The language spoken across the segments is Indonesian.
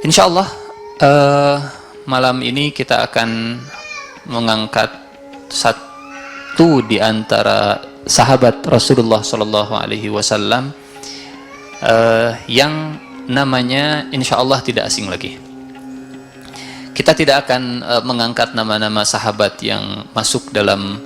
Insya Allah malam ini kita akan mengangkat satu di antara sahabat Rasulullah Sallallahu Alaihi Wasallam yang namanya insya Allah tidak asing lagi. Kita tidak akan mengangkat nama-nama sahabat yang masuk dalam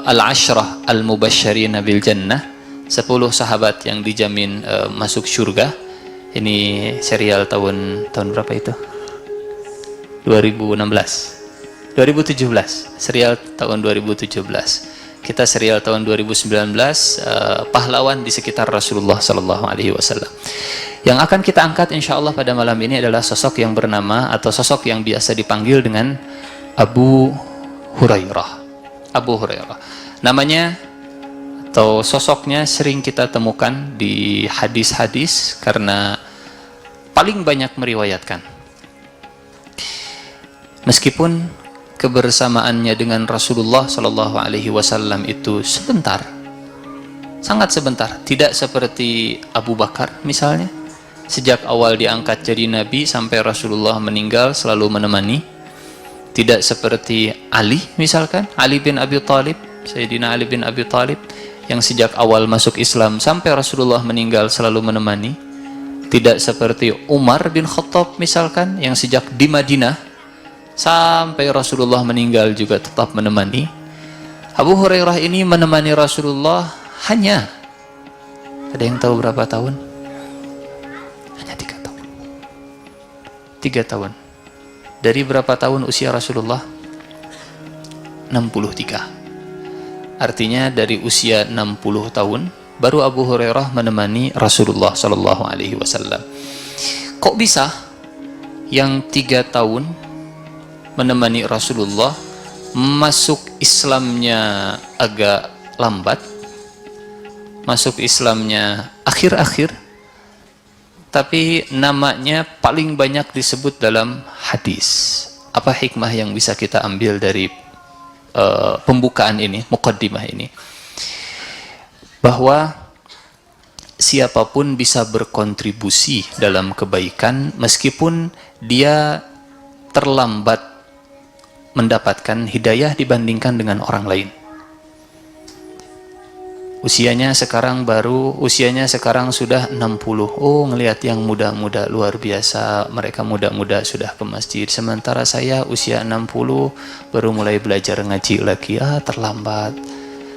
al-ashrah al-mubasysyirina bil jannah, 10 sahabat yang dijamin masuk surga. Ini serial tahun berapa itu? 2017, serial tahun 2017. Kita serial tahun 2019, pahlawan di sekitar Rasulullah Sallallahu Alaihi Wasallam. Yang akan kita angkat insya Allah pada malam ini adalah sosok yang bernama atau sosok yang biasa dipanggil dengan Abu Hurairah. Abu Hurairah. Namanya atau sosoknya sering kita temukan di hadis-hadis karena paling banyak meriwayatkan. Meskipun kebersamaannya dengan Rasulullah Sallallahu Alaihi Wasallam itu sebentar, sangat sebentar, tidak seperti Abu Bakar misalnya, sejak awal diangkat jadi Nabi sampai Rasulullah meninggal selalu menemani. Tidak seperti Ali misalkan, Ali bin Abi Thalib, Sayyidina Ali bin Abi Thalib, yang sejak awal masuk Islam sampai Rasulullah meninggal selalu menemani. Tidak seperti Umar bin Khattab misalkan, yang sejak di Madinah sampai Rasulullah meninggal juga tetap menemani. Abu Hurairah ini menemani Rasulullah hanya, ada yang tahu berapa tahun? Hanya 3 tahun. 3 tahun. Dari berapa tahun usia Rasulullah? 63. Artinya dari usia 60 tahun baru Abu Hurairah menemani Rasulullah Sallallahu Alaihi Wasallam. Kok bisa yang 3 tahun menemani Rasulullah masuk Islamnya agak lambat, masuk Islamnya akhir-akhir, tapi namanya paling banyak disebut dalam hadis? Apa hikmah yang bisa kita ambil dari pembukaan ini, muqaddimah ini? Bahwa siapapun bisa berkontribusi dalam kebaikan meskipun dia terlambat mendapatkan hidayah dibandingkan dengan orang lain. Usianya sekarang sudah 60. Oh, ngelihat yang muda-muda luar biasa, mereka muda-muda sudah ke masjid, sementara saya usia 60 baru mulai belajar ngaji lagi. Terlambat.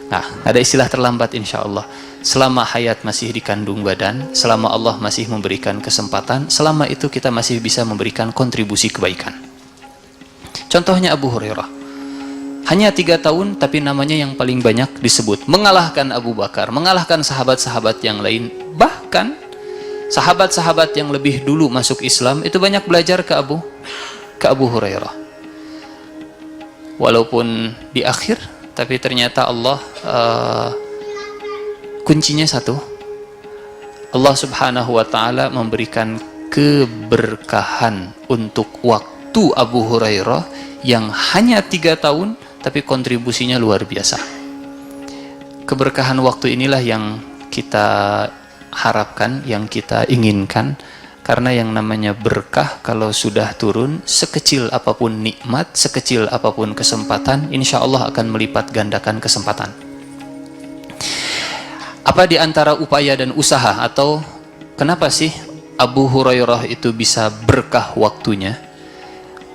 Nah, ada istilah terlambat insya Allah. Selama hayat masih dikandung badan, selama Allah masih memberikan kesempatan, selama itu kita masih bisa memberikan kontribusi kebaikan. Contohnya Abu Hurairah. Hanya 3 tahun tapi namanya yang paling banyak disebut. Mengalahkan Abu Bakar, mengalahkan sahabat-sahabat yang lain. Bahkan sahabat-sahabat yang lebih dulu masuk Islam itu banyak belajar ke Abu Hurairah. Walaupun di akhir, tapi ternyata Allah kuncinya satu. Allah Subhanahu wa taala memberikan keberkahan untuk waktu Abu Hurairah yang hanya 3 tahun tapi kontribusinya luar biasa. Keberkahan waktu inilah yang kita harapkan, yang kita inginkan, karena yang namanya berkah kalau sudah turun, sekecil apapun nikmat, sekecil apapun kesempatan, insya Allah akan melipat gandakan kesempatan. Apa di antara upaya dan usaha, atau kenapa sih Abu Hurairah itu bisa berkah waktunya?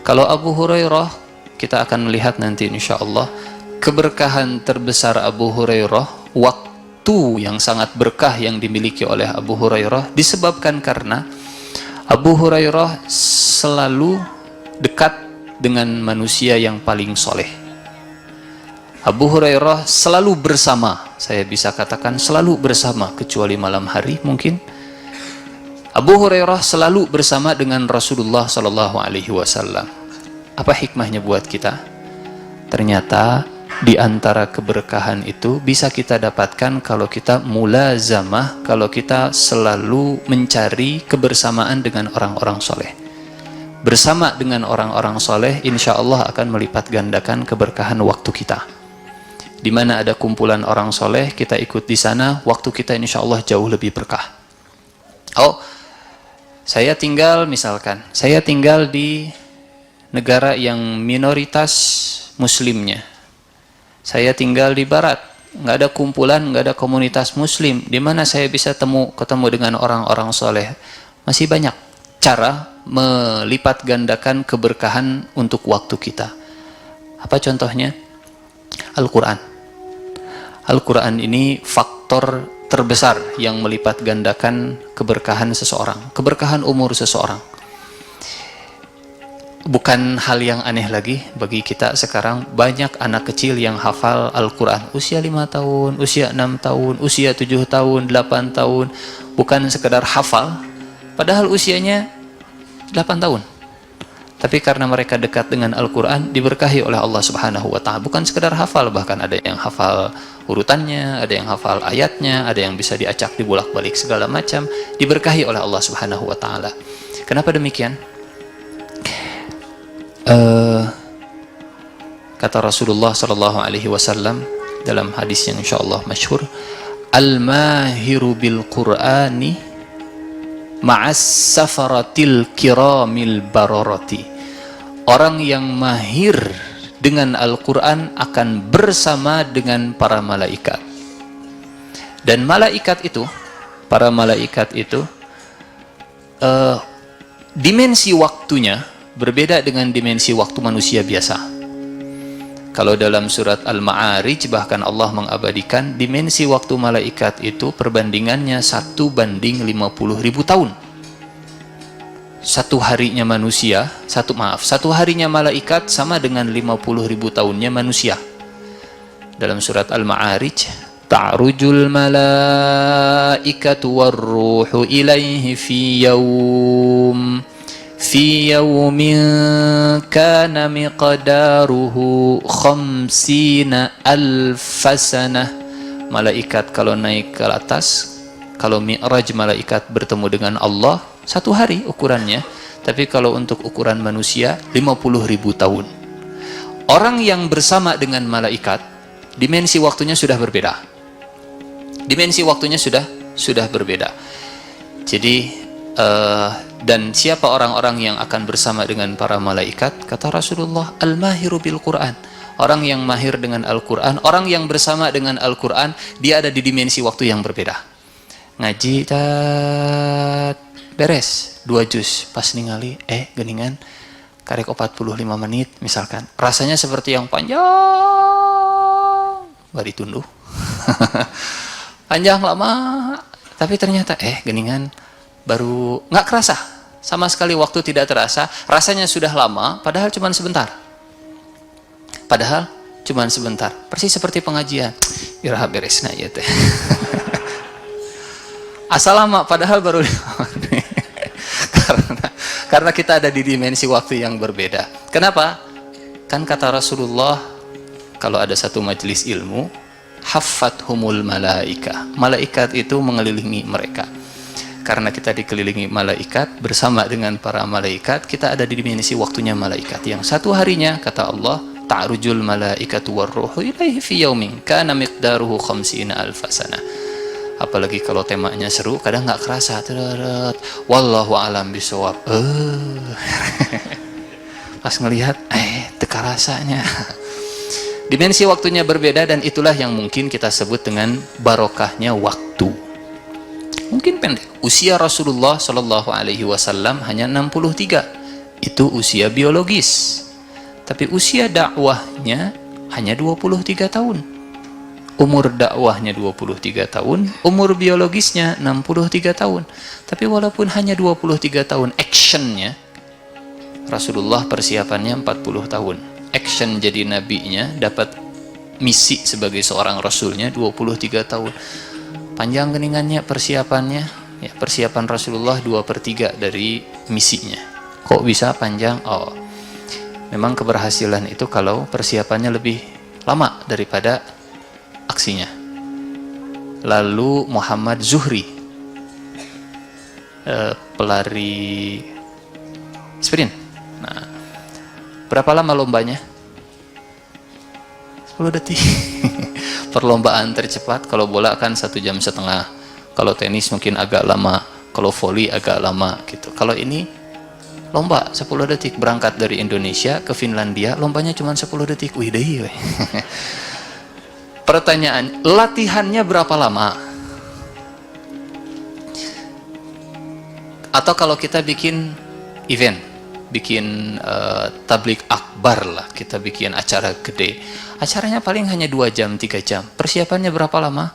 Kalau Abu Hurairah, kita akan melihat nanti insya Allah, keberkahan terbesar Abu Hurairah, waktu yang sangat berkah yang dimiliki oleh Abu Hurairah, disebabkan karena Abu Hurairah selalu dekat dengan manusia yang paling soleh. Abu Hurairah selalu bersama, saya bisa katakan selalu bersama, kecuali malam hari mungkin. Abu Hurairah selalu bersama dengan Rasulullah Sallallahu Alaihi Wasallam. Apa hikmahnya buat kita? Ternyata di antara keberkahan itu bisa kita dapatkan kalau kita mulazamah, kalau kita selalu mencari kebersamaan dengan orang-orang soleh. Bersama dengan orang-orang soleh, insya Allah akan melipat gandakan keberkahan waktu kita. Di mana ada kumpulan orang soleh, kita ikut di sana, waktu kita insya Allah jauh lebih berkah. Saya tinggal, misalkan, saya tinggal di negara yang minoritas muslimnya. Saya tinggal di barat, nggak ada kumpulan, nggak ada komunitas muslim. Di mana saya bisa ketemu dengan orang-orang soleh? Masih banyak cara melipat gandakan keberkahan untuk waktu kita. Apa contohnya? Al-Quran. Al-Quran ini faktor terbesar yang melipat gandakan keberkahan seseorang, keberkahan umur seseorang. Bukan hal yang aneh lagi bagi kita sekarang, banyak anak kecil yang hafal Al-Quran usia 5 tahun, usia 6 tahun, usia 7 tahun, 8 tahun, bukan sekedar hafal padahal usianya 8 tahun, tapi karena mereka dekat dengan Al-Quran diberkahi oleh Allah Subhanahu wa Ta'ala. Bukan sekedar hafal, bahkan ada yang hafal urutannya, ada yang hafal ayatnya, ada yang bisa diacak dibolak-balik segala macam, diberkahi oleh Allah Subhanahu wa Ta'ala. Kenapa demikian? Kata Rasulullah sallallahu alaihi wasallam dalam hadis yang insyaallah masyhur, al-mahiru bil qur'ani ma'as safaratil kiramil bararati. Orang yang mahir dengan Al-Quran akan bersama dengan para malaikat. Dan malaikat itu, para malaikat itu, dimensi waktunya berbeda dengan dimensi waktu manusia biasa. Kalau dalam surat Al-Ma'arij bahkan Allah mengabadikan dimensi waktu malaikat itu perbandingannya 1:50.000 tahun. Satu harinya manusia, satu harinya malaikat sama dengan 50.000 tahunnya manusia. Dalam surat Al-Ma'arij, ta'rujul malaikatu warruhu ilaihi fi yawmin kana miqdaruhu khamsina alfasanah. Malaikat kalau naik ke atas, kalau mi'raj malaikat bertemu dengan Allah, 1 hari ukurannya. Tapi kalau untuk ukuran manusia 50.000 tahun. Orang yang bersama dengan malaikat, dimensi waktunya sudah berbeda. Dimensi waktunya sudah berbeda. Jadi dan siapa orang-orang yang akan bersama dengan para malaikat? Kata Rasulullah, al-mahiru bil Quran. Orang yang mahir dengan Al-Quran, orang yang bersama dengan Al-Quran, dia ada di dimensi waktu yang berbeda. Ngaji beres 2 juz, pas ningali geningan karek 45 menit misalkan, rasanya seperti yang panjang gak ditunduh panjang lama, tapi ternyata geningan baru nggak kerasa sama sekali, waktu tidak terasa, rasanya sudah lama padahal cuman sebentar, persis seperti pengajian iraha beresna ya teh asal lama padahal baru karena kita ada di dimensi waktu yang berbeda. Kenapa? Kan kata Rasulullah, kalau ada satu majelis ilmu, haffathumul malaika, malaikat itu mengelilingi mereka. Karena kita dikelilingi malaikat, bersama dengan para malaikat, kita ada di dimensi waktunya malaikat yang 1 harinya, kata Allah, ta'rujul malaikatu warruhu ilaihi fi yaumin kana miqdaruhu khamsina alfasana. Apalagi kalau temanya seru, kadang nggak kerasa. Wallahu alam bisawab. Pas ngelihat, teka rasanya. Dimensi waktunya berbeda, dan itulah yang mungkin kita sebut dengan barokahnya waktu. Mungkin pendek. Usia Rasulullah Shallallahu Alaihi Wasallam hanya 63. Itu usia biologis. Tapi usia dakwahnya hanya 23 tahun. Umur dakwahnya 23 tahun, umur biologisnya 63 tahun. Tapi walaupun hanya 23 tahun, actionnya Rasulullah persiapannya 40 tahun. Action jadi nabinya, dapat misi sebagai seorang rasulnya 23 tahun. Panjang geningannya persiapannya, ya, persiapan Rasulullah 2/3 dari misinya. Kok bisa panjang? Memang keberhasilan itu kalau persiapannya lebih lama daripada aksinya. Lalu Muhammad Zuhri, pelari sprint. Nah, berapa lama lombanya? 10 detik. Perlombaan tercepat, kalau bola kan 1,5 jam. Kalau tenis mungkin agak lama. Kalau voli agak lama gitu. Kalau ini lomba 10 detik, berangkat dari Indonesia ke Finlandia, lombanya cuma 10 detik. Wih deh. Pertanyaan, latihannya berapa lama? Atau kalau kita bikin event, bikin tablik akbar lah, kita bikin acara gede, acaranya paling hanya 2 jam, 3 jam. Persiapannya berapa lama?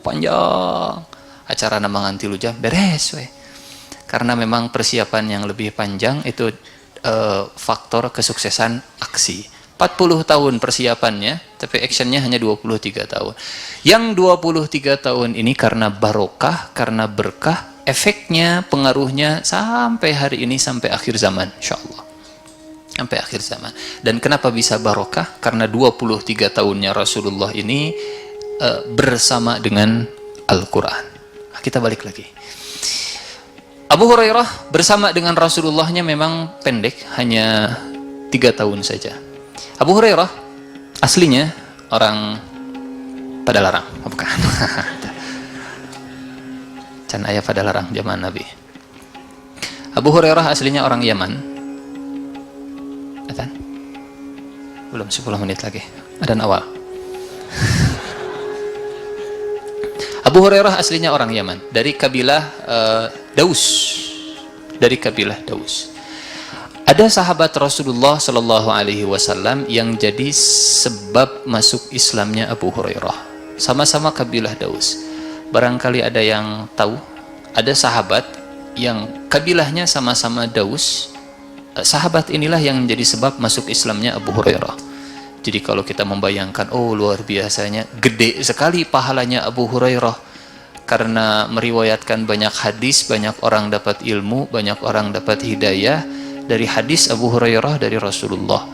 Panjang. Acara namangan 3 jam, beres weh. Karena memang persiapan yang lebih panjang itu faktor kesuksesan aksi. 40 tahun persiapannya, tapi actionnya hanya 23 tahun. Yang 23 tahun ini karena barokah, karena berkah, efeknya, pengaruhnya sampai hari ini, sampai akhir zaman, insya Allah. Sampai akhir zaman. Dan kenapa bisa barokah? Karena 23 tahunnya Rasulullah ini bersama dengan Al-Quran. Nah, kita balik lagi. Abu Hurairah bersama dengan Rasulullahnya memang pendek, hanya 3 tahun saja. Abu Hurairah aslinya orang Padalarang, bukan? Can ayah Padalarang zaman Nabi. Abu Hurairah aslinya orang Yaman. Adzan? Belum 10 menit lagi. Adzan awal. Abu Hurairah aslinya orang Yaman, dari kabilah Daus. Dari kabilah Daus. Ada sahabat Rasulullah Shallallahu Alaihi Wasallam yang jadi sebab masuk Islamnya Abu Hurairah. Sama-sama kabilah Daus. Barangkali ada yang tahu, ada sahabat yang kabilahnya sama-sama Daus. Sahabat inilah yang jadi sebab masuk Islamnya Abu Hurairah. Jadi kalau kita membayangkan, oh luar biasanya, gede sekali pahalanya Abu Hurairah. Karena meriwayatkan banyak hadis, banyak orang dapat ilmu, banyak orang dapat hidayah dari hadis Abu Hurairah dari Rasulullah.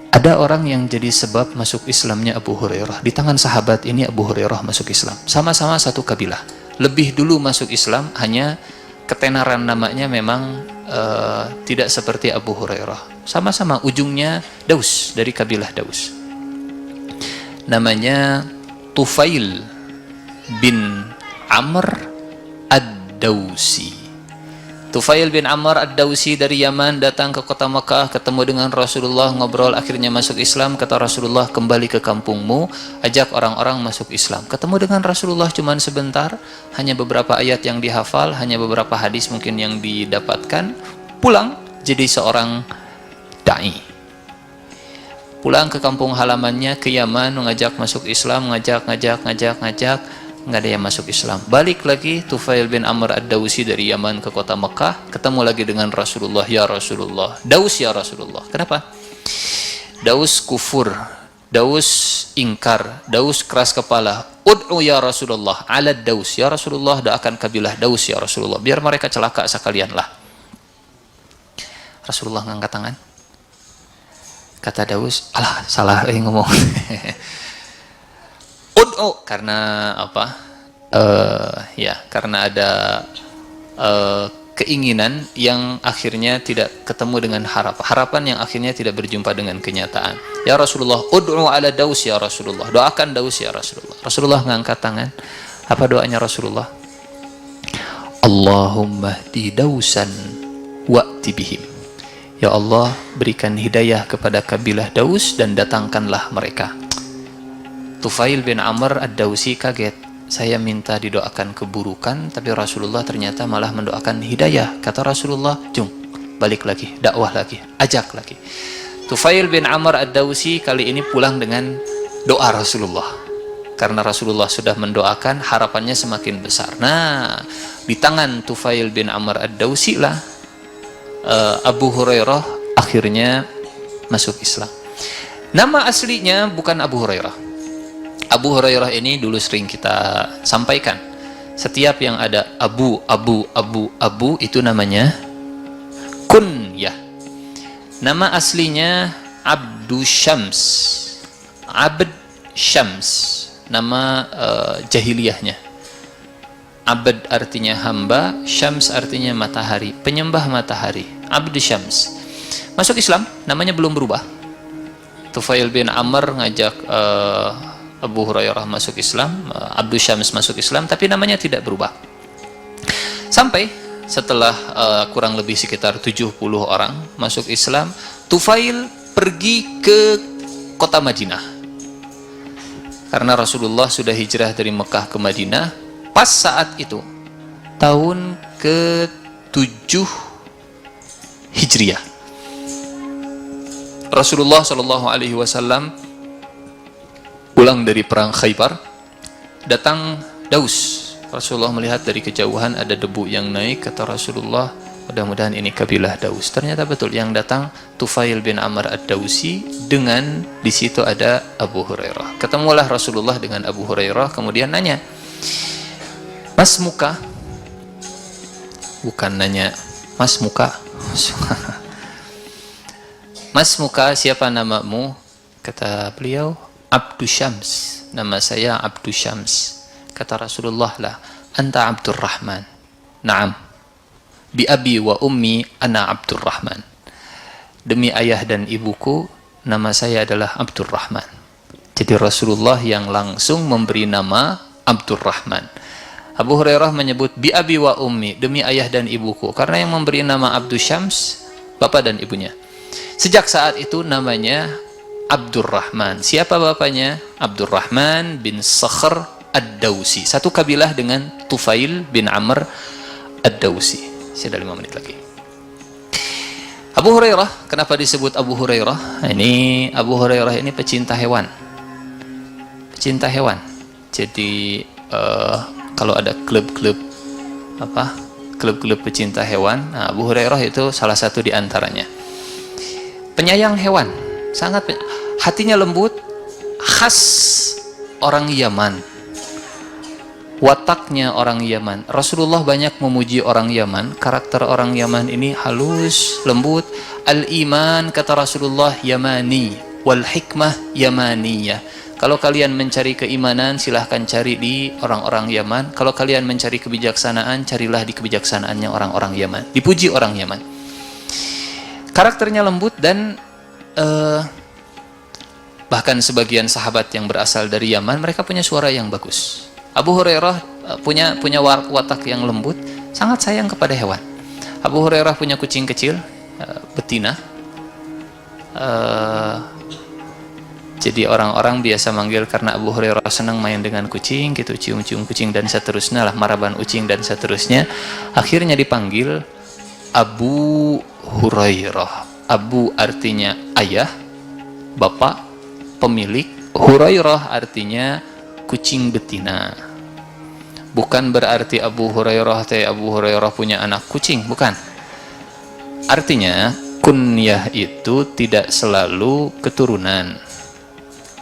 Ada orang yang jadi sebab masuk Islamnya Abu Hurairah. Di tangan sahabat ini Abu Hurairah masuk Islam. Sama-sama satu kabilah. Lebih dulu masuk Islam, hanya ketenaran namanya memang tidak seperti Abu Hurairah. Sama-sama ujungnya Daus, dari kabilah Daus. Namanya Tufail bin Amr ad-Dausi. Tufail bin Amr ad-Dausi dari Yaman datang ke kota Mekah, ketemu dengan Rasulullah, ngobrol, akhirnya masuk Islam. Kata Rasulullah, kembali ke kampungmu, ajak orang-orang masuk Islam. Ketemu dengan Rasulullah cuman sebentar, hanya beberapa ayat yang dihafal, hanya beberapa hadis mungkin yang didapatkan. Pulang jadi seorang da'i. Pulang ke kampung halamannya, ke Yaman, mengajak masuk Islam, ngajak, nggak ada yang masuk Islam. Balik lagi Tufail bin Amr ad-Dausi dari Yaman ke kota Mekah, ketemu lagi dengan Rasulullah. Ya Rasulullah, Daus ya Rasulullah. Kenapa? Daus kufur, Daus ingkar, Daus keras kepala. Ud'u ya Rasulullah ala Daus. Ya Rasulullah, doakan kabilah Daus ya Rasulullah, biar mereka celaka sekalian lah. Rasulullah ngangkat tangan. Kata Daus, alah salah ngomong. Ud'u, karena apa? Ya, karena ada keinginan yang akhirnya tidak ketemu dengan harapan yang akhirnya tidak berjumpa dengan kenyataan. Ya Rasulullah, ud'u ala Daus ya Rasulullah, doakan Daus ya Rasulullah. Rasulullah ngangkat tangan. Apa doanya Rasulullah? Allahumma hdi Dausan wa'ti bihim. Ya Allah, berikan hidayah kepada kabilah Daus dan datangkanlah mereka. Tufail bin Amr ad-Dausi kaget. Saya minta didoakan keburukan, tapi Rasulullah ternyata malah mendoakan hidayah. Kata Rasulullah, jom, balik lagi, dakwah lagi, ajak lagi. Tufail bin Amr ad-Dausi kali ini pulang dengan doa Rasulullah. Karena Rasulullah sudah mendoakan, harapannya semakin besar. Nah, di tangan Tufail bin Amr ad-Dausi lah Abu Hurairah akhirnya masuk Islam. Nama aslinya bukan Abu Hurairah. Abu Hurairah ini dulu sering kita sampaikan. Setiap yang ada Abu itu namanya kunyah. Nama aslinya Abdu Syams. Abd Syams. Nama jahiliyahnya. Abd artinya hamba, Syams artinya matahari, penyembah matahari. Abd Syams. Masuk Islam, namanya belum berubah. Tufail bin Amr ngajak Abu Hurairah masuk Islam, Abdu Syams masuk Islam, tapi namanya tidak berubah. Sampai setelah kurang lebih sekitar 70 orang masuk Islam, Tufail pergi ke kota Madinah. Karena Rasulullah sudah hijrah dari Mekah ke Madinah, pas saat itu tahun ke-7 Hijriah. Rasulullah Shallallahu Alaihi Wasallam pulang dari perang Khaybar, datang Daus. Rasulullah melihat dari kejauhan ada debu yang naik, kata Rasulullah, mudah-mudahan ini kabilah Daus. Ternyata betul, yang datang Tufail bin Amr ad-Dausi, dengan di situ ada Abu Hurairah. Ketemulah Rasulullah dengan Abu Hurairah, kemudian nanya, Mas Muka, bukan nanya Mas Muka, Mas Muka, siapa namamu? Kata beliau, Abdu Syams, nama saya Abdu Syams. Kata Rasulullah, lah, anta Abdurrahman. Naam, bi abi wa ummi ana Abdurrahman. Demi ayah dan ibuku, nama saya adalah Abdurrahman. Jadi Rasulullah yang langsung memberi nama Abdurrahman. Abu Hurairah menyebut bi abi wa ummi, demi ayah dan ibuku, karena yang memberi nama Abdu Syams bapak dan ibunya. Sejak saat itu namanya Abdurrahman. Siapa bapaknya? Abdurrahman bin Sakhr ad-Dausi, satu kabilah dengan Tufail bin Amr ad-Dausi. Sudah 5 menit lagi. Abu Hurairah, kenapa disebut Abu Hurairah? Ini Abu Hurairah ini pecinta hewan. Pecinta hewan. Jadi kalau ada klub-klub klub-klub pecinta hewan, nah, Abu Hurairah itu salah satu di antaranya. Penyayang hewan, sangat hatinya lembut, khas orang Yaman. Wataknya orang Yaman. Rasulullah banyak memuji orang Yaman. Karakter orang Yaman ini halus, lembut. Al-iman, kata Rasulullah, Yamani, wal hikmah Yamaniyah. Kalau kalian mencari keimanan, silahkan cari di orang-orang Yaman. Kalau kalian mencari kebijaksanaan, carilah di kebijaksanaannya orang-orang Yaman. Dipuji orang Yaman. Karakternya lembut dan bahkan sebagian sahabat yang berasal dari Yaman, mereka punya suara yang bagus. Abu Hurairah punya watak yang lembut, sangat sayang kepada hewan. Abu Hurairah punya kucing kecil, betina. Jadi orang-orang biasa manggil, karena Abu Hurairah senang main dengan kucing, gitu, cium-cium kucing dan seterusnya lah, maraban ucing dan seterusnya. Akhirnya dipanggil Abu Hurairah. Abu artinya ayah, bapak, pemilik. Hurairah artinya kucing betina. Bukan berarti Abu Hurairah punya anak kucing, bukan. Artinya kunyah itu tidak selalu keturunan.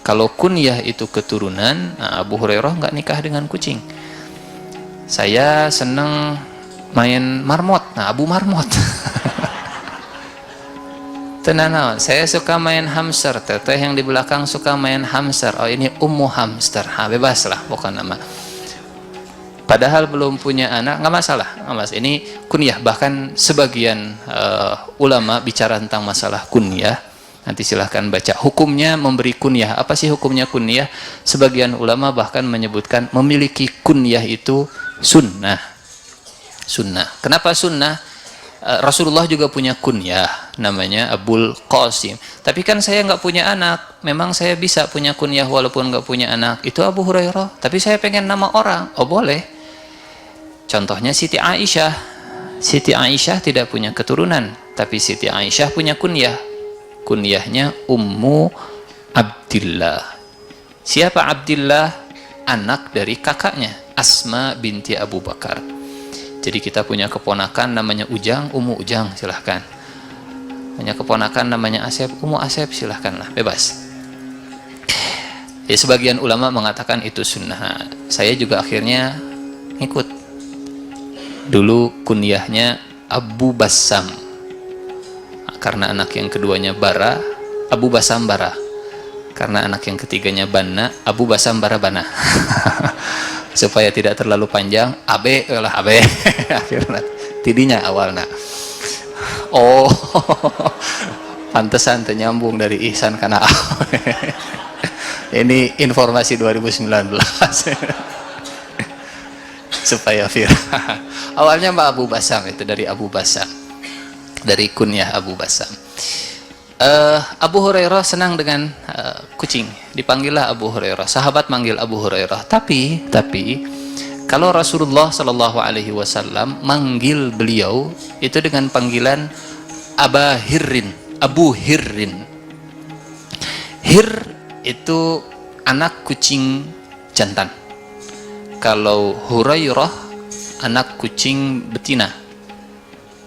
Kalau kunyah itu keturunan, nah Abu Hurairah nggak nikah dengan kucing. Saya senang main marmot, nah Abu Marmot. Tenang, saya suka main hamster, teteh yang di belakang suka main hamster, oh ini Ummu Hamster, bebas lah pokoknya nama. Padahal belum punya anak, nggak masalah, ini kunyah. Bahkan sebagian ulama bicara tentang masalah kunyah. Nanti silahkan baca hukumnya memberi kunyah. Apa sih hukumnya kunyah? Sebagian ulama bahkan menyebutkan memiliki kunyah itu sunnah. Sunnah. Kenapa sunnah? Rasulullah juga punya kunyah, namanya Abul Qasim. Tapi kan saya nggak punya anak. Memang saya bisa punya kunyah walaupun nggak punya anak. Itu Abu Hurairah. Tapi saya pengen nama orang. Oh boleh. Contohnya Siti Aisyah. Siti Aisyah tidak punya keturunan, tapi Siti Aisyah punya kunyah. Kunyahnya Ummu Abdillah. Siapa Abdillah? Anak dari kakaknya, Asma binti Abu Bakar. Jadi kita punya keponakan namanya Ujang, Ummu Ujang, silahkan. Punya keponakan namanya Asep, Ummu Asep, silahkanlah, bebas. Ya, sebagian ulama mengatakan itu sunnah. Saya juga akhirnya ngikut. Dulu kunyahnya Abu Bassam, karena anak yang keduanya Bara, Abu Bassam Bara. Karena anak yang ketiganya Banna, Abu Bassam Bara Bana. Supaya tidak terlalu panjang, Abe lah Abe. Akhirnya tidinya awalnya. Oh, pantesan ternyambung dari Ihsan karena Ini informasi 2019 supaya viral. Awalnya Mbak Abu Basam, itu dari Abu Basam, dari kunyah Abu Basam. Abu Hurairah senang dengan kucing, dipanggillah Abu Hurairah. Sahabat manggil Abu Hurairah. Tapi kalau Rasulullah Shallallahu Alaihi Wasallam manggil beliau itu dengan panggilan Aba Hirrin, Abu Hirrin. Hir itu anak kucing jantan. Kalau Hurairah anak kucing betina.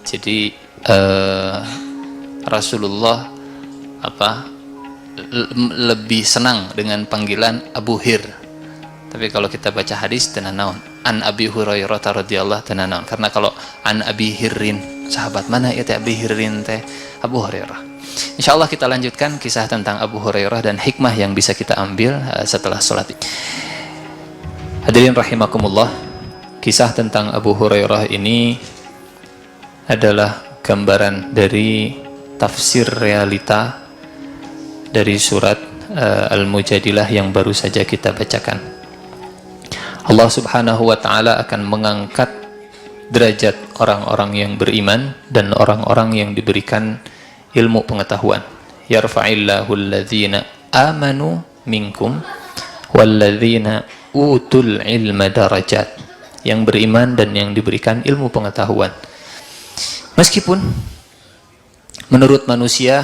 Jadi Rasulullah lebih senang dengan panggilan Abu Hir. Tapi kalau kita baca hadis tenanaun an Abi Hurairah radhiyallahu tenanaun, karena kalau an Abi Hirrin, sahabat mana ya teh Abi Hirrin teh? Abu Hurairah. Insyaallah kita lanjutkan kisah tentang Abu Hurairah dan hikmah yang bisa kita ambil setelah sholat. Hadirin rahimakumullah, kisah tentang Abu Hurairah ini adalah gambaran dari tafsir realita dari surat Al-Mujadilah yang baru saja kita bacakan. Allah Subhanahu wa taala akan mengangkat derajat orang-orang yang beriman dan orang-orang yang diberikan ilmu pengetahuan. Yarfa'illahu alladhina amanu minkum walladzina utul ilma darajat. Yang beriman dan yang diberikan ilmu pengetahuan. Meskipun menurut manusia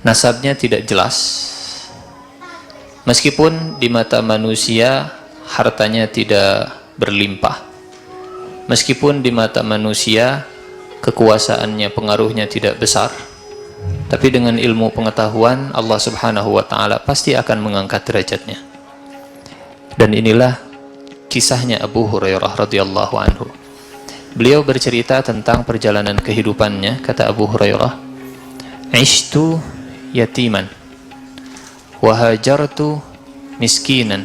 nasabnya tidak jelas, meskipun di mata manusia hartanya tidak berlimpah, meskipun di mata manusia kekuasaannya, pengaruhnya tidak besar, tapi dengan ilmu pengetahuan Allah Subhanahu wa taala pasti akan mengangkat derajatnya. Dan inilah kisahnya Abu Hurairah radhiyallahu anhu. Beliau bercerita tentang perjalanan kehidupannya. Kata Abu Hurairah, "Ishtu yatiman wa hajartu miskinan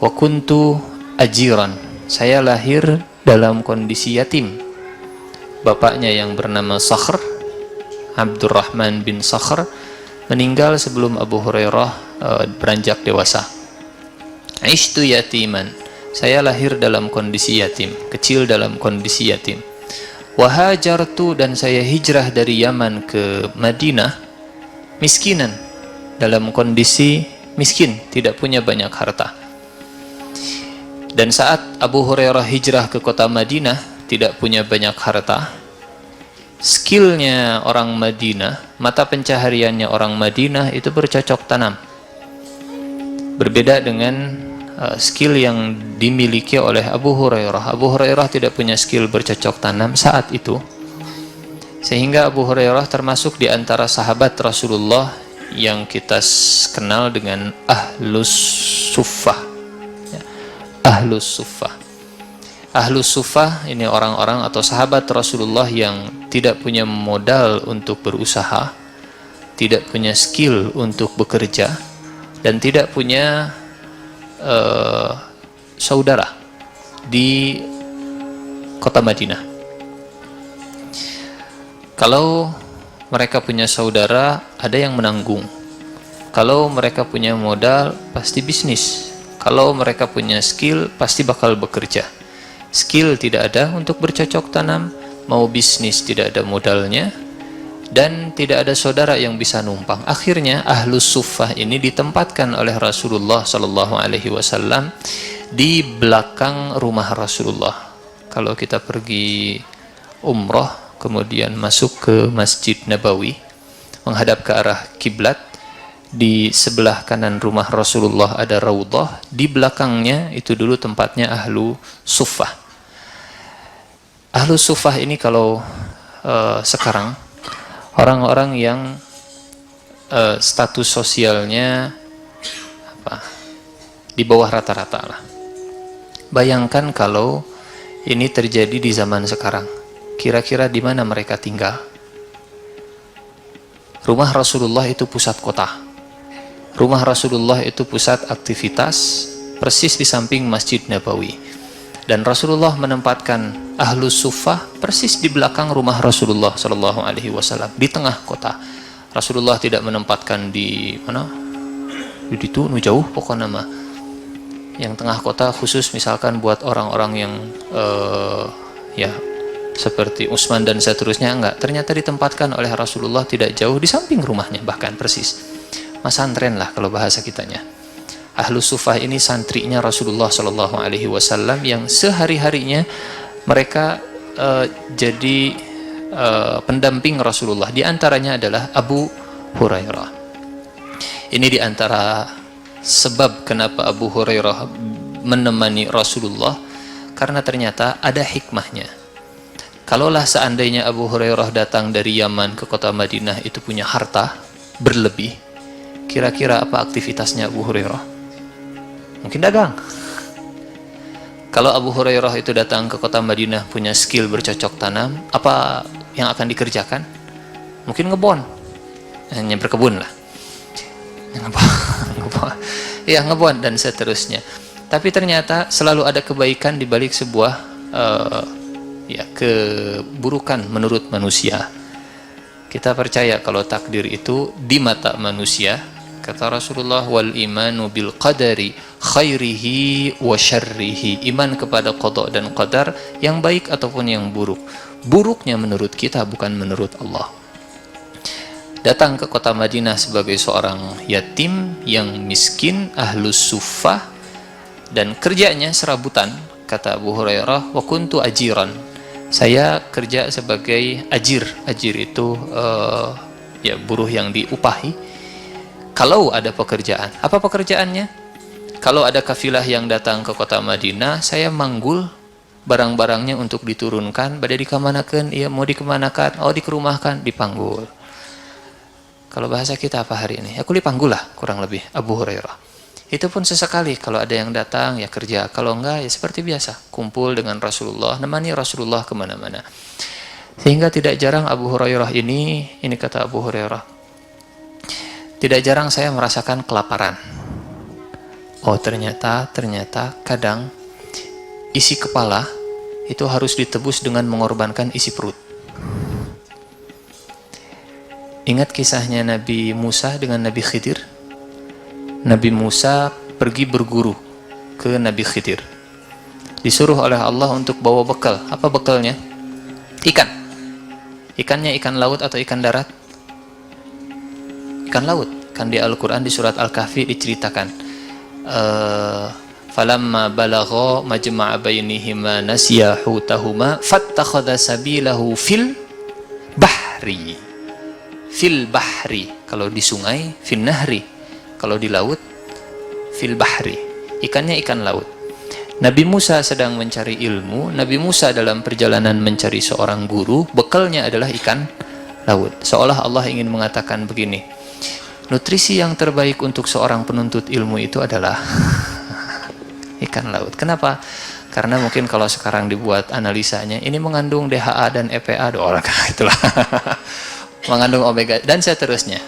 wa kuntu ajiran." Saya lahir dalam kondisi yatim. Bapaknya yang bernama Sakhr, Abdurrahman bin Sakhr, meninggal sebelum Abu Hurairah beranjak dewasa. Ishtu yatiman, saya lahir dalam kondisi yatim, kecil dalam kondisi yatim. Wahajartu, dan saya hijrah dari Yaman ke Madinah, miskinan, dalam kondisi miskin, tidak punya banyak harta. Dan saat Abu Hurairah hijrah ke kota Madinah, tidak punya banyak harta, skillnya orang Madinah, mata pencahariannya orang Madinah itu bercocok tanam. Berbeda dengan skill yang dimiliki oleh Abu Hurairah. Abu Hurairah tidak punya skill bercocok tanam saat itu, sehingga Abu Hurairah termasuk di antara sahabat Rasulullah yang kita kenal dengan Ahlus Suffah. Ahlus Suffah. Ahlus Suffah ini orang-orang atau sahabat Rasulullah yang tidak punya modal untuk berusaha, tidak punya skill untuk bekerja, dan tidak punya saudara di kota Madinah. Kalau mereka punya saudara, ada yang menanggung. Kalau mereka punya modal, pasti bisnis. Kalau mereka punya skill, pasti bakal bekerja. Skill tidak ada untuk bercocok tanam, mau bisnis tidak ada modalnya, dan tidak ada saudara yang bisa numpang. Akhirnya Ahlus Suffah ini ditempatkan oleh Rasulullah Sallallahu Alaihi Wasallam di belakang rumah Rasulullah. Kalau kita pergi umroh kemudian masuk ke Masjid Nabawi, menghadap ke arah kiblat, di sebelah kanan rumah Rasulullah ada Raudhah, di belakangnya itu dulu tempatnya Ahlu Suffah. Ahlu Suffah ini kalau sekarang orang-orang yang status sosialnya di bawah rata-rata lah. Bayangkan kalau ini terjadi di zaman sekarang, kira-kira di mana mereka tinggal? Rumah Rasulullah itu pusat kota. Rumah Rasulullah itu pusat aktivitas, persis di samping Masjid Nabawi. Dan Rasulullah menempatkan Ahlus Suffah persis di belakang rumah Rasulullah Sallallahu Alaihi Wasallam, di tengah kota. Rasulullah tidak menempatkan di mana? itu nu jauh pokoknya mah. Yang tengah kota khusus misalkan buat orang-orang yang ya seperti Utsman dan seterusnya, enggak, ternyata ditempatkan oleh Rasulullah tidak jauh di samping rumahnya, bahkan persis masantren lah kalau bahasa kitanya. Ahlus Sufah ini santrinya Rasulullah Shallallahu Alaihi Wasallam yang sehari-harinya mereka jadi pendamping Rasulullah. Di antaranya adalah Abu Hurairah. Ini di antara sebab kenapa Abu Hurairah menemani Rasulullah, karena ternyata ada hikmahnya. Kalaulah seandainya Abu Hurairah datang dari Yaman ke kota Madinah itu punya harta berlebih, kira-kira apa aktivitasnya Abu Hurairah? Mungkin dagang. Kalau Abu Hurairah itu datang ke kota Madinah punya skill bercocok tanam, apa yang akan dikerjakan? Mungkin ngebon, hanya berkebun lah, ngebon dan seterusnya. Tapi ternyata selalu ada kebaikan di balik sebuah keburukan menurut manusia. Kita percaya kalau takdir itu di mata manusia, kata Rasulullah, wal imanu bil qadari khairihi wa syarrihi. Iman kepada qada dan qadar, yang baik ataupun yang buruk. Buruknya menurut kita, bukan menurut Allah. Datang ke kota Madinah sebagai seorang yatim yang miskin, ahlus suffah, dan kerjanya serabutan. Kata Abu Hurairah, wa kuntu ajiran. Saya kerja sebagai ajir. Ajir itu buruh yang diupahi. Kalau ada pekerjaan, apa pekerjaannya? Kalau ada kafilah yang datang ke kota Madinah, saya manggul barang-barangnya untuk diturunkan. Pada dikemanakan? Ya, mau dikemanakan? Oh, dikerumahkan, dipanggul. Kalau bahasa kita apa hari ini? Aku dipanggul lah, kurang lebih Abu Hurairah. Itu pun sesekali, kalau ada yang datang ya kerja, kalau enggak ya seperti biasa, kumpul dengan Rasulullah, nemani Rasulullah kemana-mana. Sehingga tidak jarang Abu Hurairah ini kata Abu Hurairah, tidak jarang saya merasakan kelaparan. Oh, ternyata kadang isi kepala itu harus ditebus dengan mengorbankan isi perut. Ingat kisahnya Nabi Musa dengan Nabi Khidir? Nabi Musa pergi berguru ke Nabi Khidir. Disuruh oleh Allah untuk bawa bekal. Apa bekalnya? Ikan. Ikannya ikan laut atau ikan darat? Ikan laut. Kan di Al-Quran di surat Al-Kahfi diceritakan. Falamma balagha majma'a bainihima nasiya hutahuma fattakhadha sabilahu fil bahri. Fil bahri. Kalau di sungai, fil nahri. Kalau di laut, fil bahri. Ikannya ikan laut. Nabi Musa sedang mencari ilmu. Nabi Musa dalam perjalanan mencari seorang guru, bekalnya adalah ikan laut. Seolah Allah ingin mengatakan begini, nutrisi yang terbaik untuk seorang penuntut ilmu itu adalah ikan laut. Kenapa? Karena mungkin kalau sekarang dibuat analisanya, ini mengandung DHA dan EPA, itulah. Mengandung omega dan seterusnya.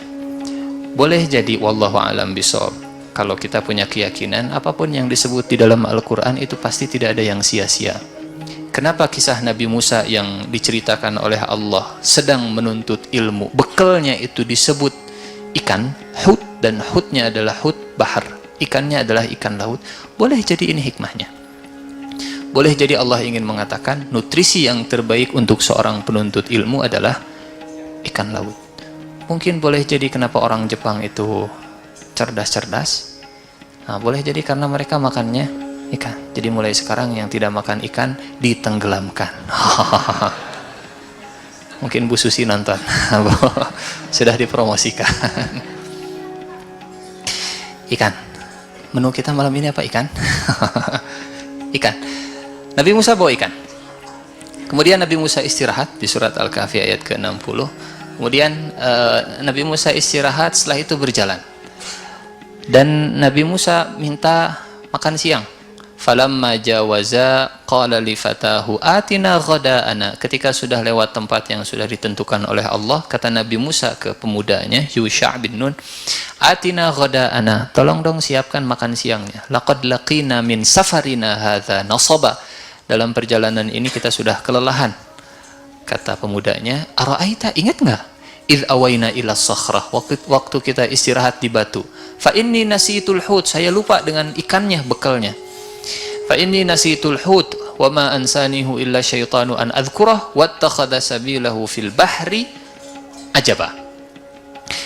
Boleh jadi wallahu alam bishawab. Kalau kita punya keyakinan apapun yang disebut di dalam Al-Quran itu pasti tidak ada yang sia-sia. Kenapa kisah Nabi Musa yang diceritakan oleh Allah sedang menuntut ilmu, bekalnya itu disebut ikan, hut, dan hutnya adalah hut bahar, ikannya adalah ikan laut? Boleh jadi ini hikmahnya. Boleh jadi Allah ingin mengatakan nutrisi yang terbaik untuk seorang penuntut ilmu adalah ikan laut. Mungkin boleh jadi kenapa orang Jepang itu cerdas-cerdas. Nah, boleh jadi karena mereka makannya ikan. Jadi mulai sekarang yang tidak makan ikan ditenggelamkan. Mungkin Bu Susi nonton. Sudah dipromosikan. Ikan. Menu kita malam ini apa? Ikan. Ikan. Nabi Musa bawa ikan. Kemudian Nabi Musa istirahat di surat Al-Kahfi ayat ke-60. Kemudian Nabi Musa istirahat, setelah itu berjalan. Dan Nabi Musa minta makan siang. Falamma jawaza qala li fatahu atina ghada'ana. Ketika sudah lewat tempat yang sudah ditentukan oleh Allah, kata Nabi Musa ke pemudanya Yusha' bin Nun, atina ghada'ana, tolong dong siapkan makan siangnya. Laqad laqina min safarina hadza nasaba. Dalam perjalanan ini kita sudah kelelahan. Kata pemudanya, ara'aita, ingat nggak? id awaina ila sakhrah, waktu kita istirahat di batu. Fa inni nasitul hut, saya lupa dengan ikannya, bekalnya. Fa inni nasitul hut wa ma ansanihu illa syaitanu an adhkurah wattakhadha sabilahu fil bahri ajaba.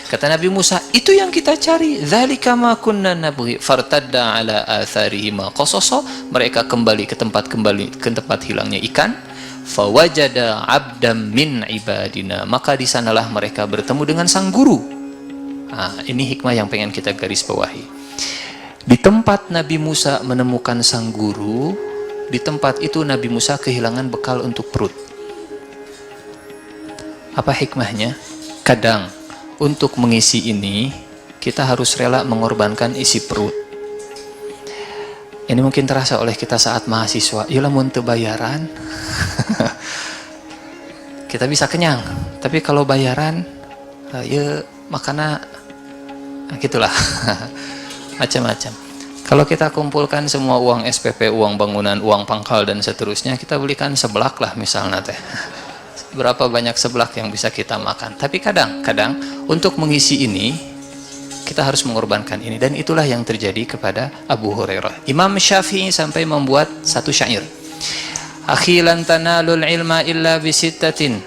Kata Nabi Musa, itu yang kita cari. Dzalika ma kunna nabghi fartadda ala atharihima qasasa. Mereka kembali ke tempat hilangnya ikan. Fawajada 'abdan min ibadina, maka di sanalah mereka bertemu dengan sang guru. Nah, ini hikmah yang pengen kita garis bawahi. Di tempat Nabi Musa menemukan sang guru, di tempat itu Nabi Musa kehilangan bekal untuk perut. Apa hikmahnya? Kadang untuk mengisi ini kita harus rela mengorbankan isi perut. Ini mungkin terasa oleh kita saat mahasiswa. Yalah mun teu bayaran kita bisa kenyang, tapi kalau bayaran ya makana gitulah. Macam-macam. Kalau kita kumpulkan semua uang SPP, uang bangunan, uang pangkal dan seterusnya, kita belikan seblak lah misalnya teh. Berapa banyak seblak yang bisa kita makan. Tapi kadang-kadang untuk mengisi ini kita harus mengorbankan ini, dan itulah yang terjadi kepada Abu Hurairah. Imam Syafi'i sampai membuat satu syair. Akhi lan tanalul ilma illa bisittatin.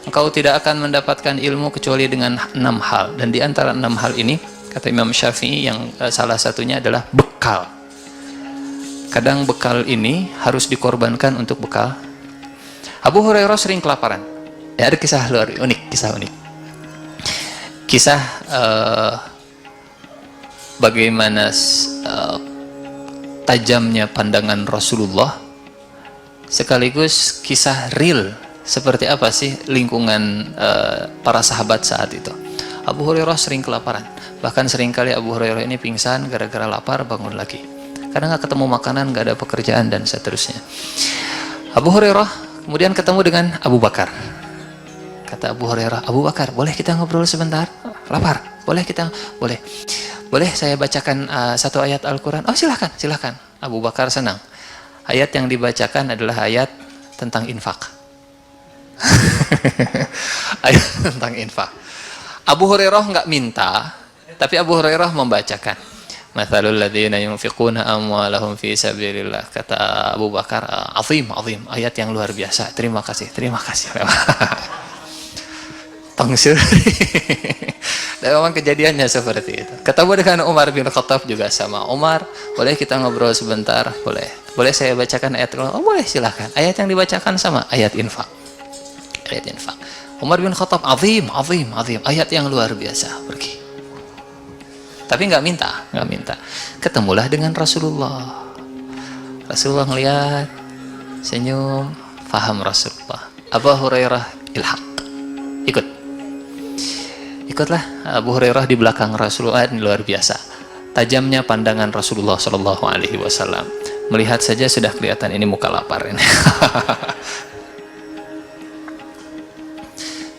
Engkau tidak akan mendapatkan ilmu kecuali dengan 6 hal, dan di antara 6 hal ini kata Imam Syafi'i yang salah satunya adalah bekal. Kadang bekal ini harus dikorbankan untuk bekal. Abu Hurairah sering kelaparan. Ya, ada kisah unik. Kisah bagaimana tajamnya pandangan Rasulullah, sekaligus kisah real seperti apa sih lingkungan para sahabat saat itu. Abu Hurairah sering kelaparan. Bahkan seringkali Abu Hurairah ini pingsan gara-gara lapar, bangun lagi. Karena nggak ketemu makanan, nggak ada pekerjaan dan seterusnya. Abu Hurairah kemudian ketemu dengan Abu Bakar. Kata Abu Hurairah, Abu Bakar, boleh kita ngobrol sebentar? Lapar? Boleh kita? Boleh. Boleh saya bacakan satu ayat Al-Quran? Oh silahkan. Abu Bakar senang. Ayat yang dibacakan adalah ayat tentang infak. Ayat tentang infak. Abu Hurairah nggak minta, tapi Abu Hurairah membacakan. Mathalul ladzina yunfiquna amwalahum fi sabilillah. Kata Abu Bakar, azim, ayat yang luar biasa. Terima kasih. Tangsur. Dan memang kejadiannya seperti itu. Ketemu dengan Umar bin Khattab juga sama. Umar, boleh kita ngobrol sebentar? Boleh saya bacakan ayat? Oh boleh, silahkan. Ayat yang dibacakan sama ayat infak. Umar bin Khattab, azim, ayat yang luar biasa. Pergi. Tapi nggak minta. Ketemulah dengan Rasulullah. Rasulullah ngelihat, senyum, faham Rasulullah. Abu Hurairah ilhaq, ikutlah. Abu Hurairah di belakang Rasulullah, luar biasa. Tajamnya pandangan Rasulullah Shallallahu Alaihi Wasallam. Melihat saja sudah kelihatan ini muka lapar ini.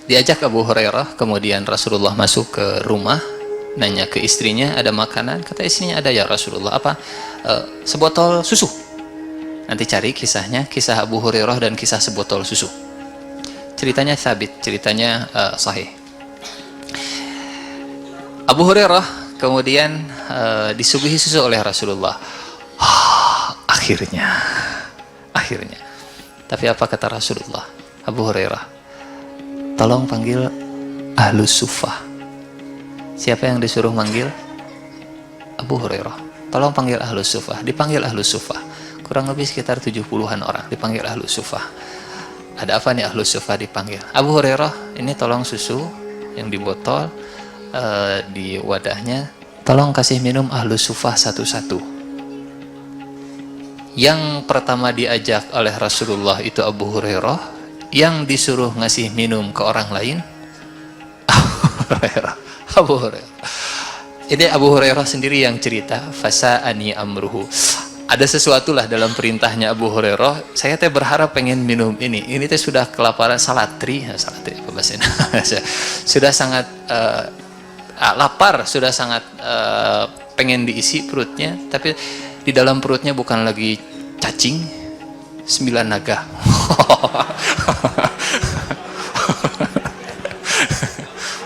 Diajak Abu Hurairah, kemudian Rasulullah masuk ke rumah. Nanya ke istrinya, ada makanan? Kata istrinya, ada ya Rasulullah. Apa? Sebotol susu. Nanti cari kisahnya, kisah Abu Hurairah dan kisah sebotol susu. Ceritanya sabit, ceritanya sahih. Abu Hurairah kemudian disuguhi susu oleh Rasulullah. Akhirnya. Tapi apa kata Rasulullah? Abu Hurairah, tolong panggil Ahlus Suffah. Siapa yang disuruh manggil? Abu Hurairah. Tolong panggil Ahlus Suffah. Dipanggil Ahlus Suffah. Kurang lebih sekitar 70-an orang dipanggil Ahlus Suffah. Ada apa nih Ahlus Suffah dipanggil? Abu Hurairah, ini tolong susu yang di botol, di wadahnya, tolong kasih minum Ahlus Suffah satu-satu. Yang pertama diajak oleh Rasulullah itu Abu Hurairah. Yang disuruh ngasih minum ke orang lain Abu Hurairah. Ini Abu Hurairah sendiri yang cerita, fasa'ani amruhu. Ada sesuatu lah dalam perintahnya Abu Hurairah. Saya teh berharap pengen minum ini. Ini teh sudah kelaparan, salatri apa bahasa Indonesia. Sudah sangat lapar, sudah sangat pengen diisi perutnya, tapi di dalam perutnya bukan lagi cacing, 9 naga.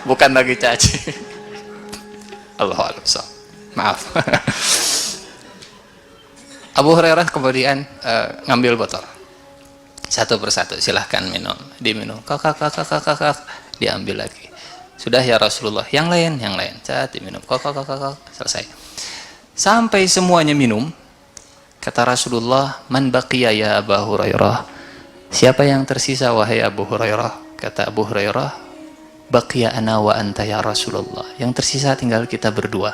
Bukan lagi caci. Allah maaf. Abu Hurairah kemudian ngambil botol satu persatu, silahkan minum, diminum, kakak, diambil lagi. Sudah ya Rasulullah, yang lain, cat diminum, kakak, selesai. Sampai semuanya minum, kata Rasulullah, man baqiya ya Abu Hurairah, siapa yang tersisa wahai Abu Hurairah? Kata Abu Hurairah, baqiya ana wa anta ya Rasulullah, yang tersisa tinggal kita berdua.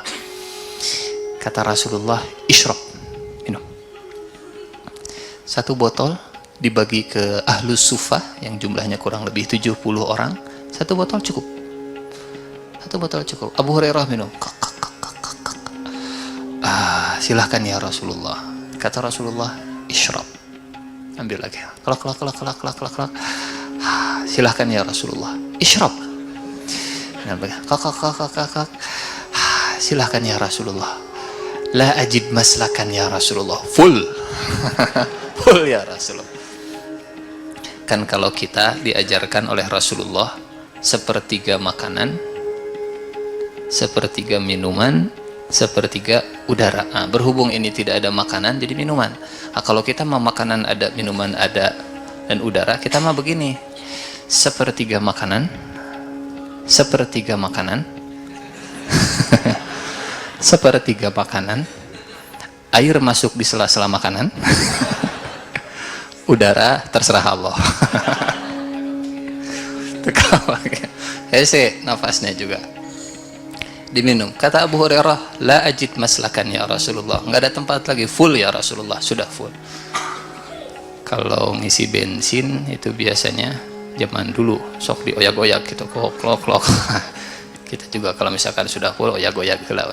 Kata Rasulullah, ishrab, minum. Satu botol dibagi ke ahlus sufah yang jumlahnya kurang lebih 70 orang, satu botol cukup. Abu Hurairah minum. Silahkan ya Rasulullah. Kata Rasulullah, ishrab, ambil lagi. Kelak. Silahkan ya Rasulullah, ishrab. Kakak. Silahkan ya Rasulullah. La ajid maslakan ya Rasulullah. Full ya Rasulullah. Kan kalau kita diajarkan oleh Rasulullah sepertiga makanan, sepertiga minuman, sepertiga udara. Berhubung ini tidak ada makanan, jadi minuman. Kalau kita mau makanan ada, minuman ada, dan udara, kita mah begini: sepertiga makanan, sepertiga makanan, air masuk di sela-sela makanan, udara terserah Allah. Hese nafasnya juga diminum. Kata Abu Hurairah, la ajid maslakan ya Rasulullah, nggak ada tempat lagi, full ya Rasulullah, sudah full. Kalau ngisi bensin itu biasanya zaman dulu sok dioyak-oyak gitu, klok. Kita juga kalau misalkan sudah full oyak-oyak gitu lah,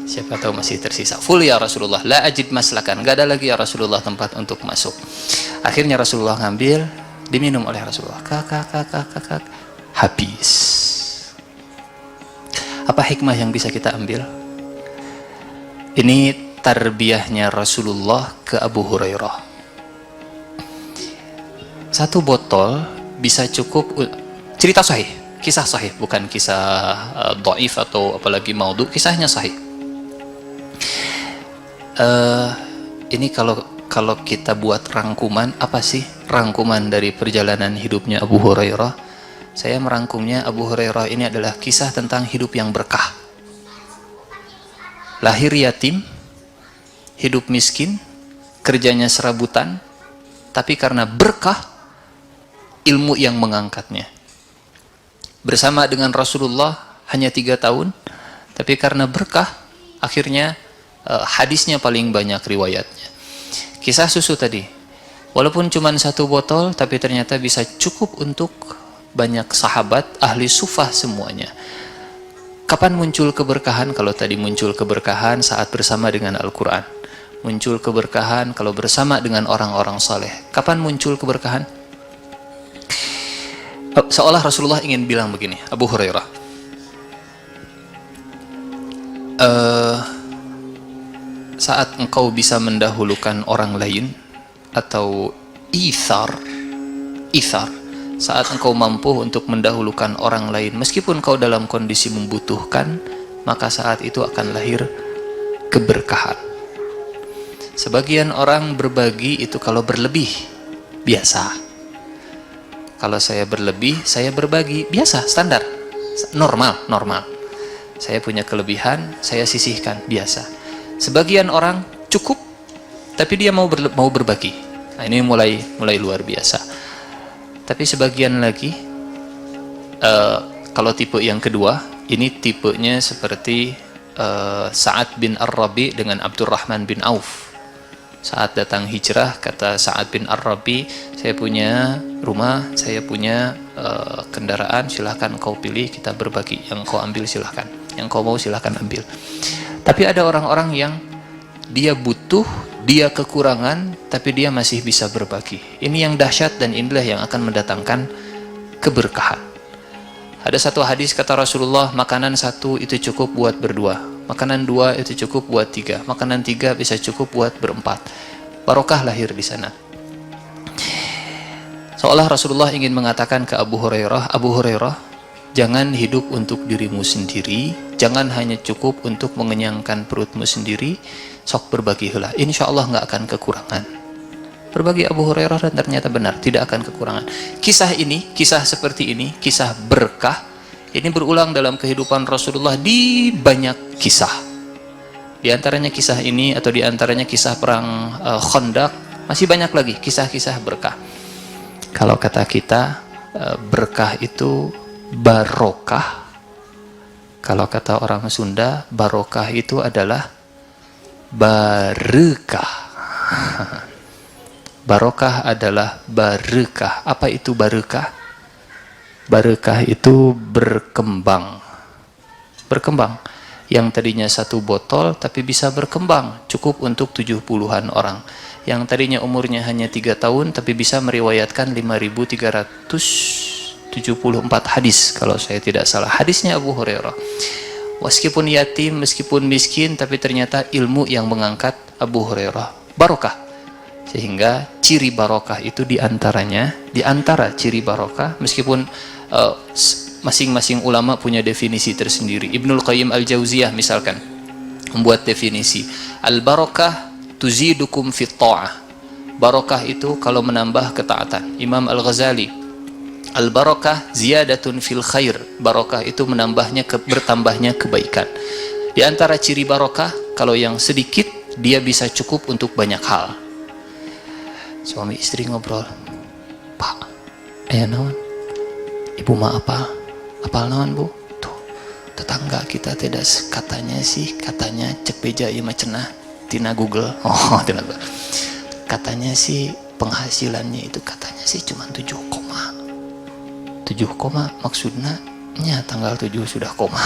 siapa tahu masih tersisa. Full ya Rasulullah, la ajid maslakan, nggak ada lagi ya Rasulullah tempat untuk masuk. Akhirnya Rasulullah ngambil, diminum oleh Rasulullah, kakak, habis. Apa hikmah yang bisa kita ambil? Ini tarbiyahnya Rasulullah ke Abu Hurairah. Satu botol bisa cukup, cerita sahih, kisah sahih, bukan kisah dhaif atau apalagi maudhu, kisahnya sahih. Ini kalau kita buat rangkuman, apa sih rangkuman dari perjalanan hidupnya Abu Hurairah? Saya merangkumnya, Abu Hurairah ini adalah kisah tentang hidup yang berkah. Lahir yatim, hidup miskin, kerjanya serabutan, tapi karena berkah, ilmu yang mengangkatnya. Bersama dengan Rasulullah hanya 3 tahun, tapi karena berkah, akhirnya hadisnya paling banyak riwayatnya. Kisah susu tadi, walaupun cuma 1 botol, tapi ternyata bisa cukup untuk banyak sahabat, ahli sufah semuanya. Kapan muncul keberkahan? Kalau tadi muncul keberkahan saat bersama dengan Al-Quran, muncul keberkahan kalau bersama dengan orang-orang saleh. Kapan muncul keberkahan? Seolah Rasulullah ingin bilang begini, Abu Hurairah, saat engkau bisa mendahulukan orang lain, atau ithar, saat engkau mampu untuk mendahulukan orang lain meskipun kau dalam kondisi membutuhkan, maka saat itu akan lahir keberkahan. Sebagian orang berbagi itu kalau berlebih, biasa. Kalau saya berlebih, saya berbagi, biasa, standar, normal. Saya punya kelebihan, saya sisihkan, biasa. Sebagian orang cukup, tapi dia mau berbagi. Nah, ini mulai luar biasa. Tapi sebagian lagi, kalau tipe yang kedua, ini tipenya seperti Sa'ad bin Ar-Rabi dengan Abdurrahman bin Auf. Saat datang hijrah, kata Sa'ad bin Ar-Rabi, saya punya rumah, saya punya kendaraan, silahkan kau pilih, kita berbagi. Yang kau ambil silahkan, yang kau mau silahkan ambil. Tapi ada orang-orang yang dia butuh, dia kekurangan, tapi dia masih bisa berbagi. Ini yang dahsyat, dan inilah yang akan mendatangkan keberkahan. Ada satu hadis kata Rasulullah, makanan 1 itu cukup buat berdua, makanan 2 itu cukup buat 3, makanan 3 bisa cukup buat berempat. Barokah lahir di sana. Seolah Rasulullah ingin mengatakan ke Abu Hurairah, Jangan hidup untuk dirimu sendiri, jangan hanya cukup untuk mengenyangkan perutmu sendiri, sok berbagi heula. Insya Allah nggak akan kekurangan. Berbagi Abu Hurairah dan ternyata benar, tidak akan kekurangan. Kisah ini, kisah seperti ini, kisah berkah, ini berulang dalam kehidupan Rasulullah di banyak kisah. Di antaranya kisah ini atau di antaranya kisah perang Khandaq, masih banyak lagi kisah-kisah berkah. Kalau kata kita, berkah itu barokah. Kalau kata orang Sunda, barokah itu adalah barekah. Barokah adalah barekah. Apa itu barekah? Barekah itu berkembang. Berkembang. Yang tadinya 1 botol tapi bisa berkembang, cukup untuk 70-an orang. Yang tadinya umurnya hanya 3 tahun tapi bisa meriwayatkan 5.374 hadis kalau saya tidak salah. Hadisnya Abu Hurairah. Meskipun yatim, meskipun miskin, tapi ternyata ilmu yang mengangkat Abu Hurairah. Barokah. Sehingga ciri barokah itu diantaranya, diantara ciri barokah, meskipun masing-masing ulama punya definisi tersendiri. Ibnul Qayyim Al-Jauziyah misalkan membuat definisi, al-barokah tuzidukum fit ta'ah. Barokah itu kalau menambah ketaatan. Imam Al-Ghazali, al-barokah ziyadatun fil khair. Barokah itu menambahnya, bertambahnya kebaikan. Di antara ciri barokah, kalau yang sedikit dia bisa cukup untuk banyak hal. Suami istri ngobrol, Pak, ayah naon? Ibu mah apa? Apal naon bu? Tuh, tetangga kita tidak, katanya sih, katanya cek beja ieu mah cenah tina Google. Oh, tina Google. Katanya sih penghasilannya itu katanya sih cuma 7 koma. 7 koma maksudnya nya tanggal 7 sudah koma.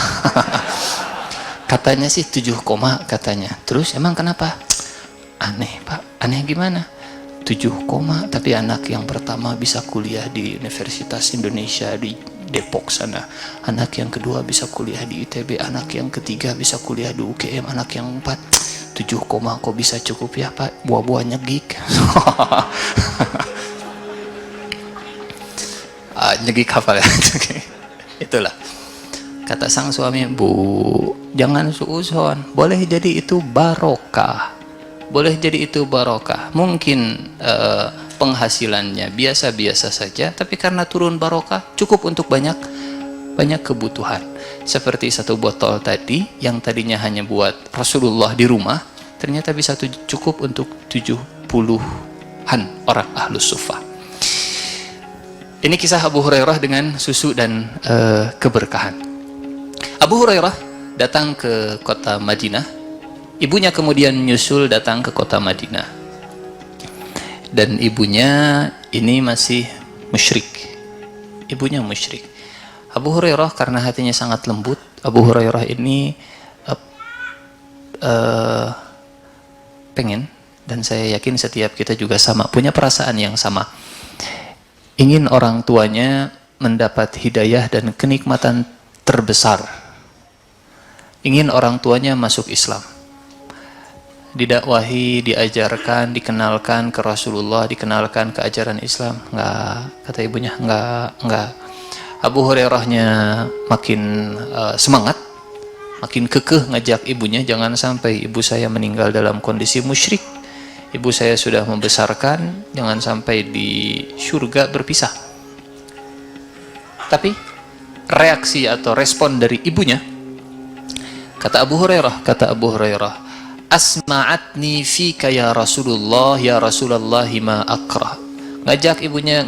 Katanya sih 7 koma katanya. Terus emang kenapa? Aneh Pak, aneh gimana? 7 koma tapi anak yang pertama bisa kuliah di Universitas Indonesia di Depok sana, anak yang kedua bisa kuliah di ITB, anak yang ketiga bisa kuliah di UGM, anak yang 4 7 koma kok bisa cukup ya Pak, buah-buahnya gig. Nyegik hafal ya. Itulah kata sang suami, Bu, jangan suuzon, boleh jadi itu barokah. Boleh jadi itu barokah. Mungkin penghasilannya biasa-biasa saja, tapi karena turun barokah cukup untuk banyak kebutuhan. Seperti 1 botol tadi yang tadinya hanya buat Rasulullah di rumah, ternyata bisa cukup untuk 70-an orang ahlus suffah. Ini kisah Abu Hurairah dengan susu dan keberkahan. Abu Hurairah datang ke kota Madinah. Ibunya kemudian nyusul datang ke kota Madinah. Dan ibunya ini masih musyrik. Ibunya musyrik. Abu Hurairah karena hatinya sangat lembut, Abu Hurairah ini pengen, dan saya yakin setiap kita juga sama, punya perasaan yang sama. Ingin orang tuanya mendapat hidayah dan kenikmatan terbesar. Ingin orang tuanya masuk Islam. Didakwahi, diajarkan, dikenalkan ke Rasulullah, dikenalkan ke ajaran Islam. Enggak, kata ibunya, enggak. Abu Hurairahnya makin semangat, makin kekeh ngajak ibunya, jangan sampai ibu saya meninggal dalam kondisi musyrik. Ibu saya sudah membesarkan, jangan sampai di surga berpisah. Tapi reaksi atau respon dari ibunya, kata Abu Hurairah, asma'atni fika ya Rasulullah ma akrah. Ngajak ibunya,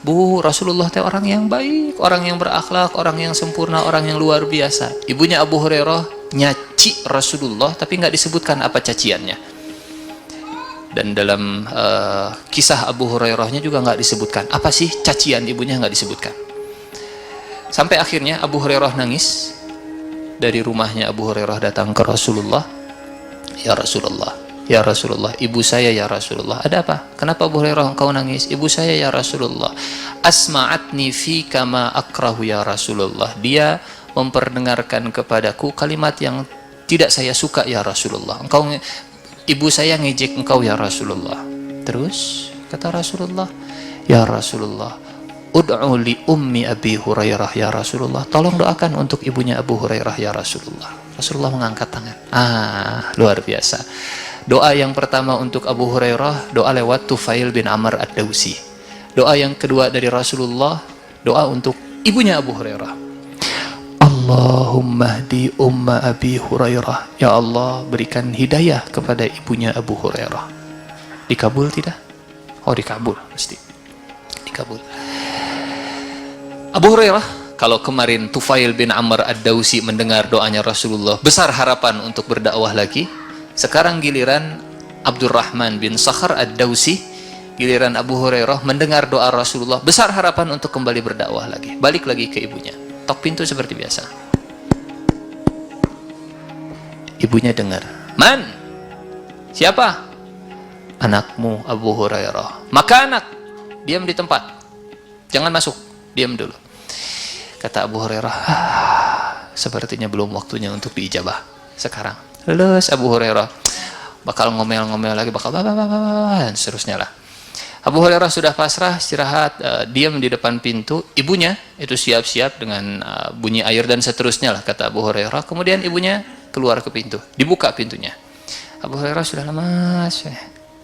Bu, Rasulullah teh orang yang baik, orang yang berakhlak, orang yang sempurna, orang yang luar biasa. Ibunya Abu Hurairah nyaci Rasulullah tapi nggak disebutkan apa caciannya. Dan dalam kisah Abu Hurairahnya juga nggak disebutkan apa sih cacian ibunya, nggak disebutkan. Sampai akhirnya Abu Hurairah nangis. Dari rumahnya Abu Hurairah datang ke Rasulullah. Ya Rasulullah, ibu saya ya Rasulullah. Ada apa? Kenapa Abu Hurairah engkau nangis? Ibu saya ya Rasulullah, asma'atni fika ma akrahu ya Rasulullah. Dia memperdengarkan kepadaku kalimat yang tidak saya suka ya Rasulullah. Ibu saya ngejek engkau ya Rasulullah. Terus kata Rasulullah, ya Rasulullah, ud'u li ummi Abi Hurairah ya Rasulullah. Tolong doakan untuk ibunya Abu Hurairah ya Rasulullah. Rasulullah mengangkat tangan. Luar biasa. Doa yang pertama untuk Abu Hurairah, doa lewat Tufail bin Amr ad-Dawsi. Doa yang kedua dari Rasulullah, doa untuk ibunya Abu Hurairah. Allahumma hdi umma Abi Hurairah. Ya Allah, berikan hidayah kepada ibunya Abu Hurairah. Dikabul tidak? Oh, dikabul, mesti. Dikabul. Abu Hurairah, kalau kemarin Tufail bin Amr ad-Dawsi mendengar doanya Rasulullah, besar harapan untuk berdakwah lagi. Sekarang giliran Abdurrahman bin Sakhar ad-Dawsi, giliran Abu Hurairah mendengar doa Rasulullah, besar harapan untuk kembali berdakwah lagi. Balik lagi ke ibunya. Tok pintu seperti biasa. Ibunya dengar. Man? Siapa? Anakmu Abu Hurairah. Maka anak, diam di tempat. Jangan masuk, diam dulu. Kata Abu Hurairah, sepertinya belum waktunya untuk diijabah sekarang. Lulus Abu Hurairah. Bakal ngomel-ngomel lagi, bakal dan seterusnya lah. Abu Hurairah sudah pasrah, istirahat, diam di depan pintu. Ibunya itu siap-siap dengan bunyi air dan seterusnya lah, kata Abu Hurairah. Kemudian ibunya keluar ke pintu, dibuka pintunya. Abu Hurairah sudah lemas.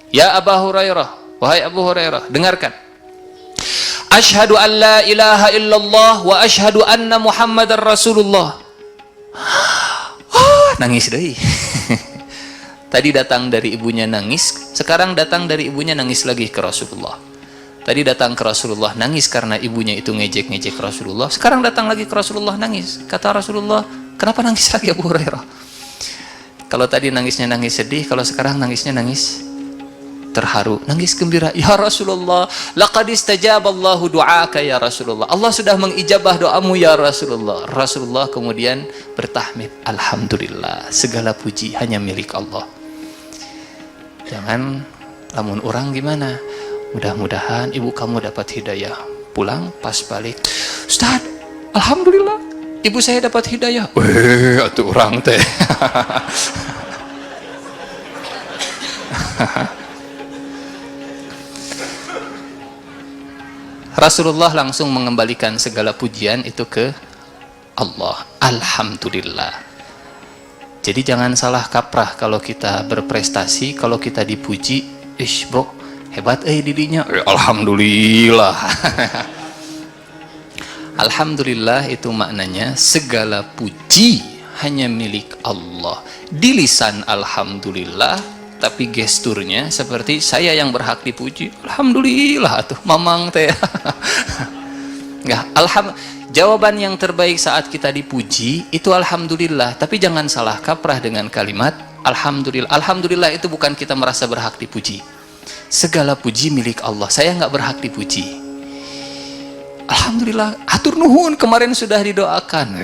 Ya Abu Hurairah, wahai Abu Hurairah, dengarkan. Asyhadu an la ilaha illallah wa asyhadu anna Muhammadar Rasulullah. Nangis deh. Tadi datang dari ibunya nangis, sekarang datang dari ibunya nangis lagi ke Rasulullah. Tadi datang ke Rasulullah nangis karena ibunya itu ngejek-ngejek Rasulullah. Sekarang datang lagi ke Rasulullah nangis. Kata Rasulullah, kenapa nangis lagi Abu Hurairah? Kalau tadi nangisnya nangis sedih, kalau sekarang nangisnya nangis terharu, nangis gembira. Ya Rasulullah, laqad istajaballahu du'aka ya Rasulullah. Allah sudah mengijabah doamu ya Rasulullah. Rasulullah kemudian bertahmid, alhamdulillah, segala puji hanya milik Allah. Jangan lamun orang gimana? Mudah-mudahan ibu kamu dapat hidayah. Pulang pas balik, Ustaz, alhamdulillah, ibu saya dapat hidayah. Atuh orang teh. Rasulullah langsung mengembalikan segala pujian itu ke Allah. Alhamdulillah. Jadi jangan salah kaprah kalau kita berprestasi, kalau kita dipuji, bro, hebat dirinya. Alhamdulillah. Alhamdulillah itu maknanya segala puji hanya milik Allah. Di lisan alhamdulillah, tapi gesturnya seperti saya yang berhak dipuji. Alhamdulillah tuh mamang teh. Enggak, jawaban yang terbaik saat kita dipuji itu alhamdulillah, tapi jangan salah kaprah dengan kalimat alhamdulillah. Alhamdulillah itu bukan kita merasa berhak dipuji. Segala puji milik Allah. Saya nggak berhak dipuji. Alhamdulillah, atur nuhun kemarin sudah didoakan.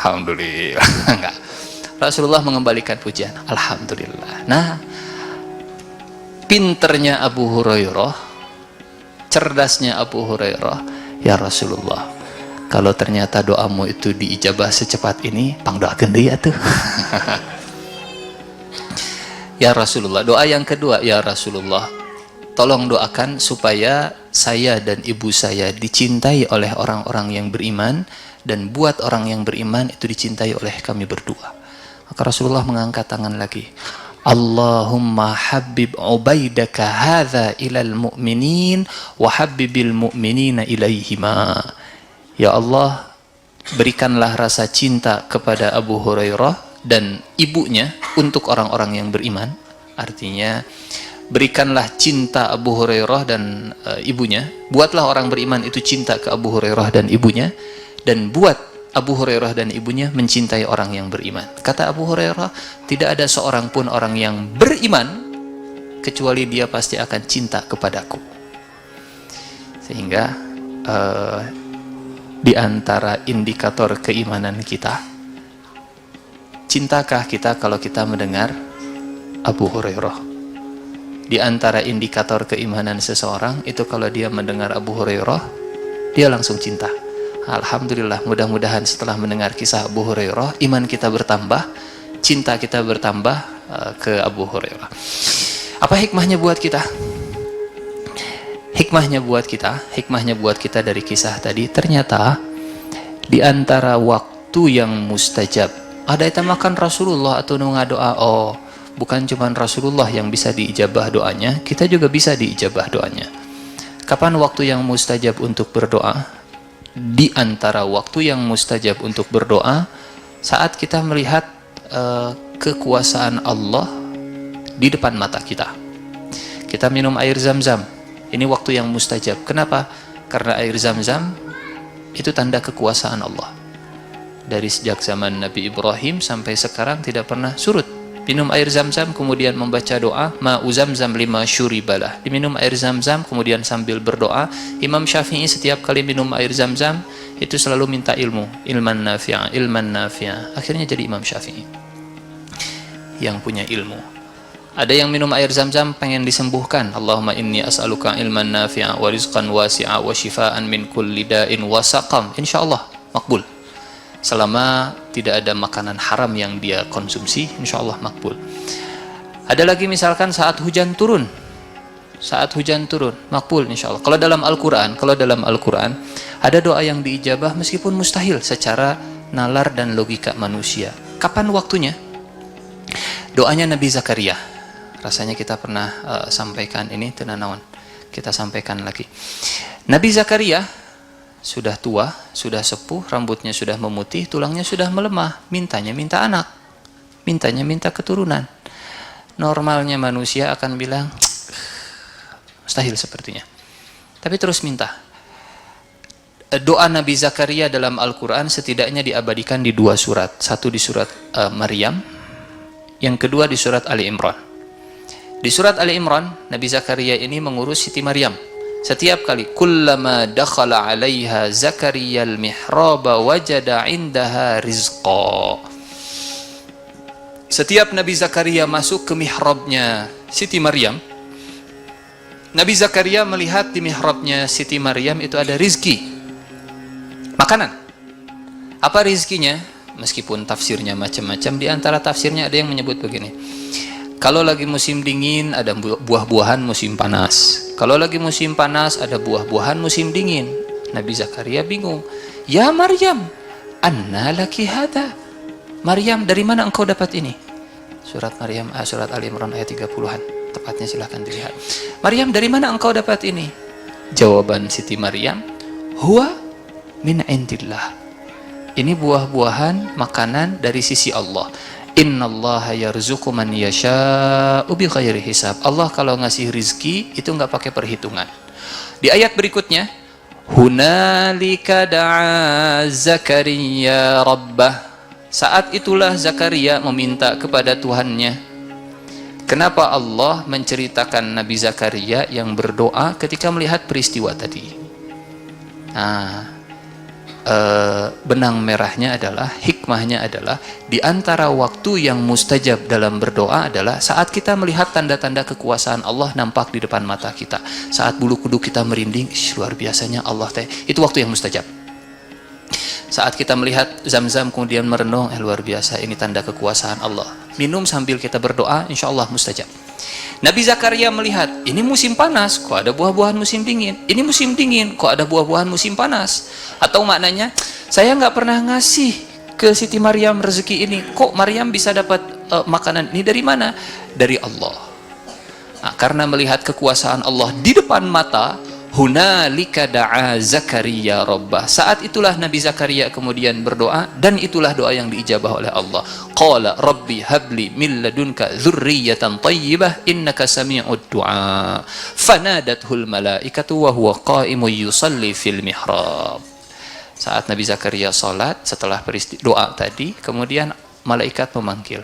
Alhamdulillah. Enggak. Rasulullah mengembalikan pujian. Alhamdulillah. Nah, pinternya Abu Hurairah, cerdasnya Abu Hurairah, ya Rasulullah, kalau ternyata doamu itu diijabah secepat ini, pangdoakeun deui atuh. Ya Rasulullah, doa yang kedua, ya Rasulullah, tolong doakan supaya saya dan ibu saya dicintai oleh orang-orang yang beriman, dan buat orang yang beriman itu dicintai oleh kami berdua. Maka Rasulullah mengangkat tangan lagi. Allahumma habib ubaidaka hadha ilal mu'minin wa habibil mu'minina ilaihima. Ya Allah, berikanlah rasa cinta kepada Abu Hurairah dan ibunya untuk orang-orang yang beriman. Artinya, berikanlah cinta Abu Hurairah dan ibunya. Buatlah orang beriman itu cinta ke Abu Hurairah dan ibunya, dan buat Abu Hurairah dan ibunya mencintai orang yang beriman. Kata Abu Hurairah, tidak ada seorang pun orang yang beriman kecuali dia pasti akan cinta kepadaku. Sehingga di antara indikator keimanan kita, cintakah kita kalau kita mendengar Abu Hurairah? Di antara indikator keimanan seseorang itu kalau dia mendengar Abu Hurairah, dia langsung cinta. Alhamdulillah, mudah-mudahan setelah mendengar kisah Abu Hurairah, iman kita bertambah, cinta kita bertambah ke Abu Hurairah. Apa hikmahnya buat kita? Hikmahnya buat kita dari kisah tadi, ternyata di antara waktu yang mustajab ada itu makan Rasulullah atau nunga doa. Oh, bukan cuma Rasulullah yang bisa diijabah doanya, kita juga bisa diijabah doanya. Kapan waktu yang mustajab untuk berdoa? Di antara waktu yang mustajab untuk berdoa saat kita melihat kekuasaan Allah di depan mata kita. Kita minum air zam-zam, ini waktu yang mustajab. Kenapa? Karena air zam-zam itu tanda kekuasaan Allah. Dari sejak zaman Nabi Ibrahim sampai sekarang tidak pernah surut. Minum air zam-zam kemudian membaca doa, ma'u zamzam lima syuribalah. Diminum air zam-zam kemudian sambil berdoa. Imam Syafi'i setiap kali minum air zam-zam itu selalu minta ilmu, ilman nafi'a, ilman nafi'a. Akhirnya jadi Imam Syafi'i yang punya ilmu. Ada yang minum air zam-zam pengen disembuhkan. Allahumma inni as'aluka ilman nafi'a wa rizqan wasi'a wa shifaan min kulli da'in wa saqam. Insyaallah makbul. Selama tidak ada makanan haram yang dia konsumsi, insyaallah makbul. Ada lagi misalkan saat hujan turun. Saat hujan turun, makbul insyaallah. Kalau dalam Al-Qur'an ada doa yang diijabah meskipun mustahil secara nalar dan logika manusia. Kapan waktunya? Doanya Nabi Zakaria. Rasanya kita pernah sampaikan ini, tenanawan. Kita sampaikan lagi. Nabi Zakaria sudah tua, sudah sepuh, rambutnya sudah memutih, tulangnya sudah melemah, mintanya minta anak, mintanya minta keturunan. Normalnya manusia akan bilang mustahil sepertinya, tapi terus minta. Doa Nabi Zakaria dalam Al-Quran setidaknya diabadikan di 2 surat. Satu di surat Maryam, yang kedua di surat Ali Imran. Di surat Ali Imran, Nabi Zakaria ini mengurus Siti Maryam. Setiap kali, kullama dakhala 'alaiha Zakaria al-mihraba wajada 'indaha rizqa. Setiap Nabi Zakaria masuk ke mihrabnya Siti Maryam, Nabi Zakaria melihat di mihrabnya Siti Maryam itu ada rizki, makanan. Apa rizkinya? Meskipun tafsirnya macam-macam, di antara tafsirnya ada yang menyebut begini. Kalau lagi musim dingin ada buah-buahan musim panas. Kalau lagi musim panas ada buah-buahan musim dingin. Nabi Zakaria bingung. Ya Maryam, anna laki hada? Maryam, dari mana engkau dapat ini? Surat Maryam, surat Ali Imran ayat 30-an. Tepatnya silahkan dilihat. Maryam, dari mana engkau dapat ini? Jawaban Siti Maryam, huwa min indillah. Ini buah-buahan makanan dari sisi Allah. Innallaha yarzuqu man yasha'u bighairi hisab. Allah kalau ngasih rizki itu nggak pakai perhitungan. Di ayat berikutnya, hunalika da'a Zakaria rabbah. Saat itulah Zakaria meminta kepada Tuhannya. Kenapa Allah menceritakan Nabi Zakaria yang berdoa ketika melihat peristiwa tadi? Nah, benang merahnya adalah, hikmahnya adalah, di antara waktu yang mustajab dalam berdoa adalah saat kita melihat tanda-tanda kekuasaan Allah nampak di depan mata kita. Saat bulu kuduk kita merinding, luar biasanya Allah teh. Itu waktu yang mustajab. Saat kita melihat zam-zam kemudian merenung, luar biasa, ini tanda kekuasaan Allah. Minum sambil kita berdoa, insya Allah mustajab. Nabi Zakaria melihat, ini musim panas, kok ada buah-buahan musim dingin. Ini musim dingin, kok ada buah-buahan musim panas. Atau maknanya, saya nggak pernah ngasih ke Siti Maryam rezeki ini. Kok Maryam bisa dapat makanan ini dari mana? Dari Allah. Nah, karena melihat kekuasaan Allah di depan mata, hunalika da'a Zakaria rabbah. Saat itulah Nabi Zakaria kemudian berdoa, dan itulah doa yang diijabah oleh Allah. Qala rabbi habli min ladunka dzurriyyatan thayyibah innaka sami'ud du'a. Fanadathul malaikatu wa huwa qa'imun yusalli fil mihrab. Saat Nabi Zakaria salat setelah doa tadi, kemudian malaikat memanggil.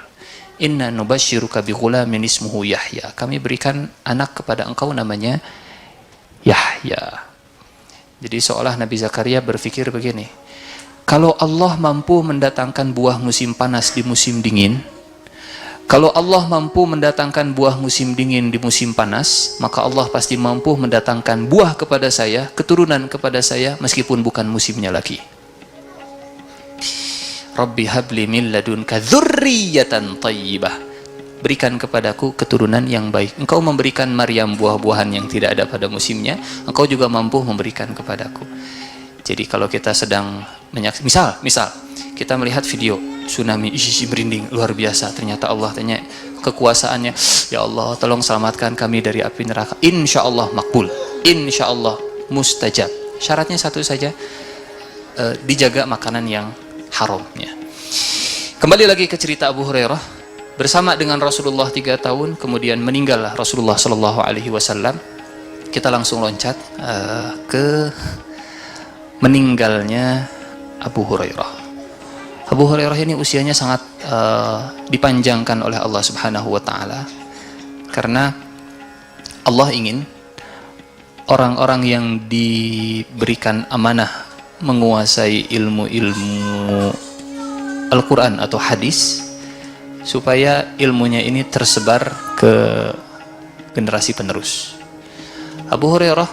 Inna nubasyiruka bi ghulamin ismuhu Yahya. Kami berikan anak kepada engkau namanya Yahya. Jadi seolah Nabi Zakaria berpikir begini, kalau Allah mampu mendatangkan buah musim panas di musim dingin, kalau Allah mampu mendatangkan buah musim dingin di musim panas, maka Allah pasti mampu mendatangkan buah kepada saya, keturunan kepada saya, meskipun bukan musimnya lagi. Rabbi habli min ladunka dzurriyyatan thayyibah. berikan kepadaku keturunan yang baik. Engkau memberikan Maryam buah-buahan yang tidak ada pada musimnya, engkau juga mampu memberikan kepadaku. Jadi kalau kita sedang menyaksikan, misal kita melihat video tsunami, isi merinding luar biasa, ternyata Allah tanya kekuasaannya, ya Allah tolong selamatkan kami dari api neraka, insya Allah makbul, insya Allah mustajab. Syaratnya satu saja, dijaga makanan yang haramnya. Kembali lagi ke cerita Abu Hurairah. Bersama dengan Rasulullah 3 tahun, kemudian meninggallah Rasulullah Sallallahu Alaihi Wasallam. Kita langsung loncat ke meninggalnya Abu Hurairah. Abu Hurairah ini usianya sangat dipanjangkan oleh Allah Subhanahu Wa Taala, karena Allah ingin orang-orang yang diberikan amanah menguasai ilmu-ilmu Al-Quran atau hadis, supaya ilmunya ini tersebar ke generasi penerus. Abu Hurairah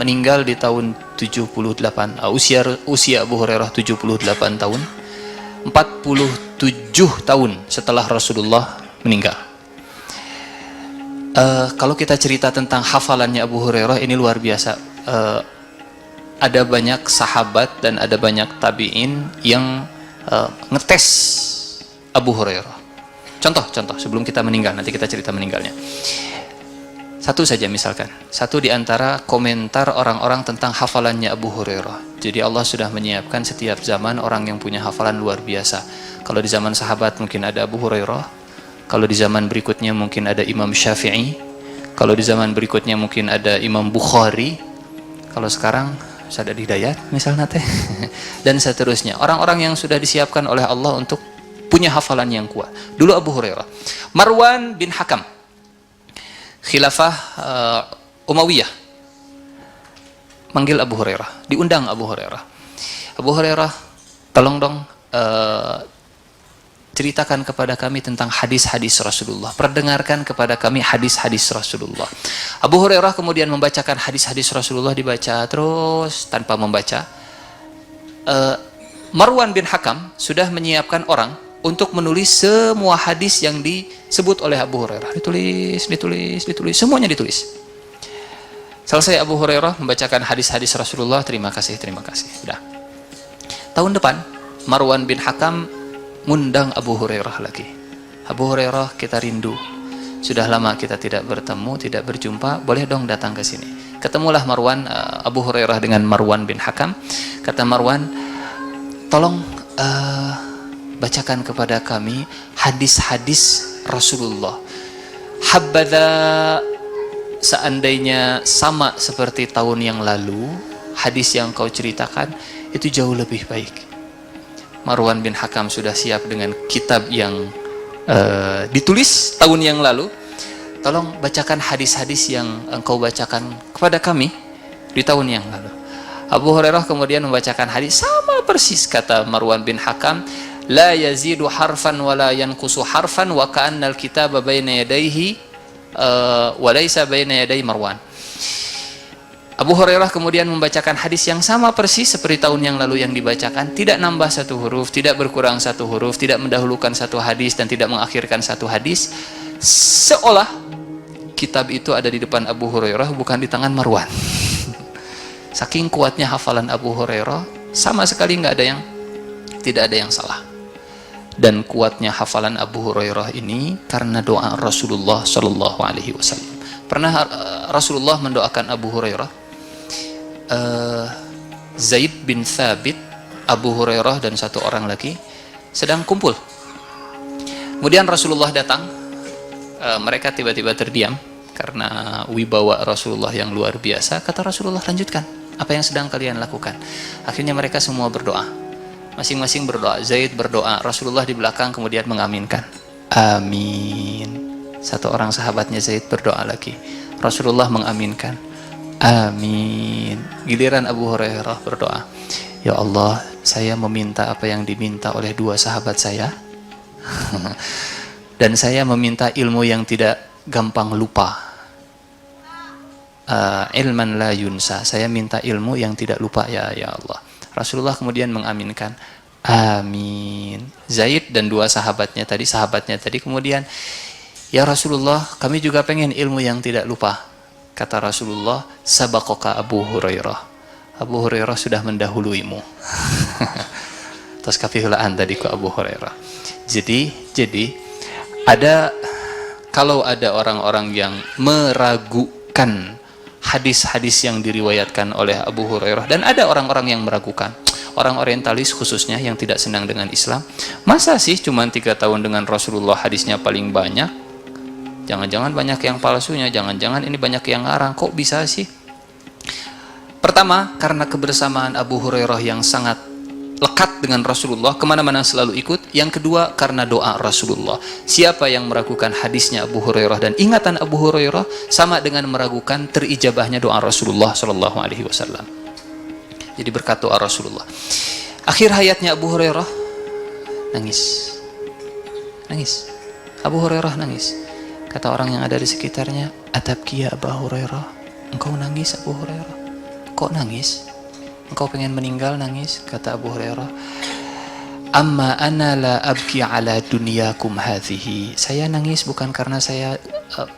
meninggal di tahun 78, usia Abu Hurairah 78 tahun, 47 tahun setelah Rasulullah meninggal. Kalau kita cerita tentang hafalannya Abu Hurairah, ini luar biasa. Ada banyak sahabat dan ada banyak tabi'in yang ngetes Abu Hurairah. Contoh sebelum kita meninggal, nanti kita cerita meninggalnya. Satu saja misalkan, satu di antara komentar orang-orang tentang hafalannya Abu Hurairah. Jadi Allah sudah menyiapkan setiap zaman orang yang punya hafalan luar biasa. Kalau di zaman sahabat mungkin ada Abu Hurairah, kalau di zaman berikutnya mungkin ada Imam Syafi'i, kalau di zaman berikutnya mungkin ada Imam Bukhari, kalau sekarang Sadat Hidayat misalnya teh, dan seterusnya. Orang-orang yang sudah disiapkan oleh Allah untuk punya hafalan yang kuat. Dulu Abu Hurairah. Marwan bin Hakam, khilafah Umayyah, manggil Abu Hurairah, diundang Abu Hurairah. Abu Hurairah, tolong dong ceritakan kepada kami tentang hadis-hadis Rasulullah, perdengarkan kepada kami hadis-hadis Rasulullah. Abu Hurairah kemudian membacakan hadis-hadis Rasulullah, dibaca terus tanpa membaca. Marwan bin Hakam sudah menyiapkan orang untuk menulis semua hadis yang disebut oleh Abu Hurairah. Ditulis, semuanya ditulis. Selesai Abu Hurairah membacakan hadis-hadis Rasulullah, terima kasih. Udah. Tahun depan, Marwan bin Hakam ngundang Abu Hurairah lagi. Abu Hurairah, kita rindu. Sudah lama kita tidak bertemu, tidak berjumpa. Boleh dong datang ke sini. Ketemulah Marwan, Abu Hurairah dengan Marwan bin Hakam. Kata Marwan, tolong bacakan kepada kami hadis-hadis Rasulullah. Habadha, seandainya sama seperti tahun yang lalu, hadis yang kau ceritakan itu jauh lebih baik. Marwan bin Hakam sudah siap dengan kitab yang ditulis tahun yang lalu. Tolong bacakan hadis-hadis yang engkau bacakan kepada kami di tahun yang lalu. Abu Hurairah kemudian membacakan hadis sama persis kata Marwan bin Hakam, la yazidu harfan wa la yanqusu harfan wa ka'annal kitaba baina yadayhi wa laysa baina yaday Marwan. Abu Hurairah kemudian membacakan hadis yang sama persis seperti tahun yang lalu yang dibacakan, tidak nambah satu huruf, tidak berkurang satu huruf, tidak mendahulukan satu hadis dan tidak mengakhirkan satu hadis, seolah kitab itu ada di depan Abu Hurairah bukan di tangan Marwan. Saking kuatnya hafalan Abu Hurairah, sama sekali tidak ada yang salah. Dan kuatnya hafalan Abu Hurairah ini karena doa Rasulullah Shallallahu Alaihi Wasallam. Pernah Rasulullah mendoakan Abu Hurairah, Zaid bin Thabit, Abu Hurairah dan satu orang lagi sedang kumpul. Kemudian Rasulullah datang, mereka tiba-tiba terdiam karena wibawa Rasulullah yang luar biasa. Kata Rasulullah, lanjutkan apa yang sedang kalian lakukan. Akhirnya mereka semua berdoa, masing-masing berdoa. Zaid berdoa, Rasulullah di belakang kemudian mengaminkan, amin. Satu orang sahabatnya Zaid berdoa lagi, Rasulullah mengaminkan, amin. Giliran Abu Hurairah berdoa, ya Allah, saya meminta apa yang diminta oleh dua sahabat saya dan saya meminta ilmu yang tidak gampang lupa, ilman la yunsa, saya minta ilmu yang tidak lupa ya Allah. Rasulullah kemudian mengaminkan, Amin. Zaid dan dua sahabatnya tadi kemudian, ya Rasulullah, kami juga pengen ilmu yang tidak lupa. Kata Rasulullah, sabaqaka Abu Hurairah. Abu Hurairah sudah mendahuluimu. Terus kafihulaan tadi ke Abu Hurairah. Jadi kalau ada orang-orang yang meragukan hadis-hadis yang diriwayatkan oleh Abu Hurairah, dan ada orang-orang yang meragukan, orang orientalis khususnya yang tidak senang dengan Islam, masa sih cuma 3 tahun dengan Rasulullah hadisnya paling banyak? Jangan-jangan banyak yang palsunya, jangan-jangan ini banyak yang ngarang, kok bisa sih? Pertama, karena kebersamaan Abu Hurairah yang sangat lekat dengan Rasulullah, kemana-mana selalu ikut. Yang kedua, karena doa Rasulullah. Siapa yang meragukan hadisnya Abu Hurairah dan ingatan Abu Hurairah, sama dengan meragukan terijabahnya doa Rasulullah Shallallahu Alaihi Wasallam. Jadi berkat doa Rasulullah. Akhir hayatnya Abu Hurairah nangis. Abu Hurairah nangis. Kata orang yang ada di sekitarnya, atabki ya Abu Hurairah, engkau nangis Abu Hurairah? Kok nangis? Engkau pengen meninggal nangis? Kata Abu Hurairah, amma ana la abki ala dunyakum hadhihi. Saya nangis bukan karena saya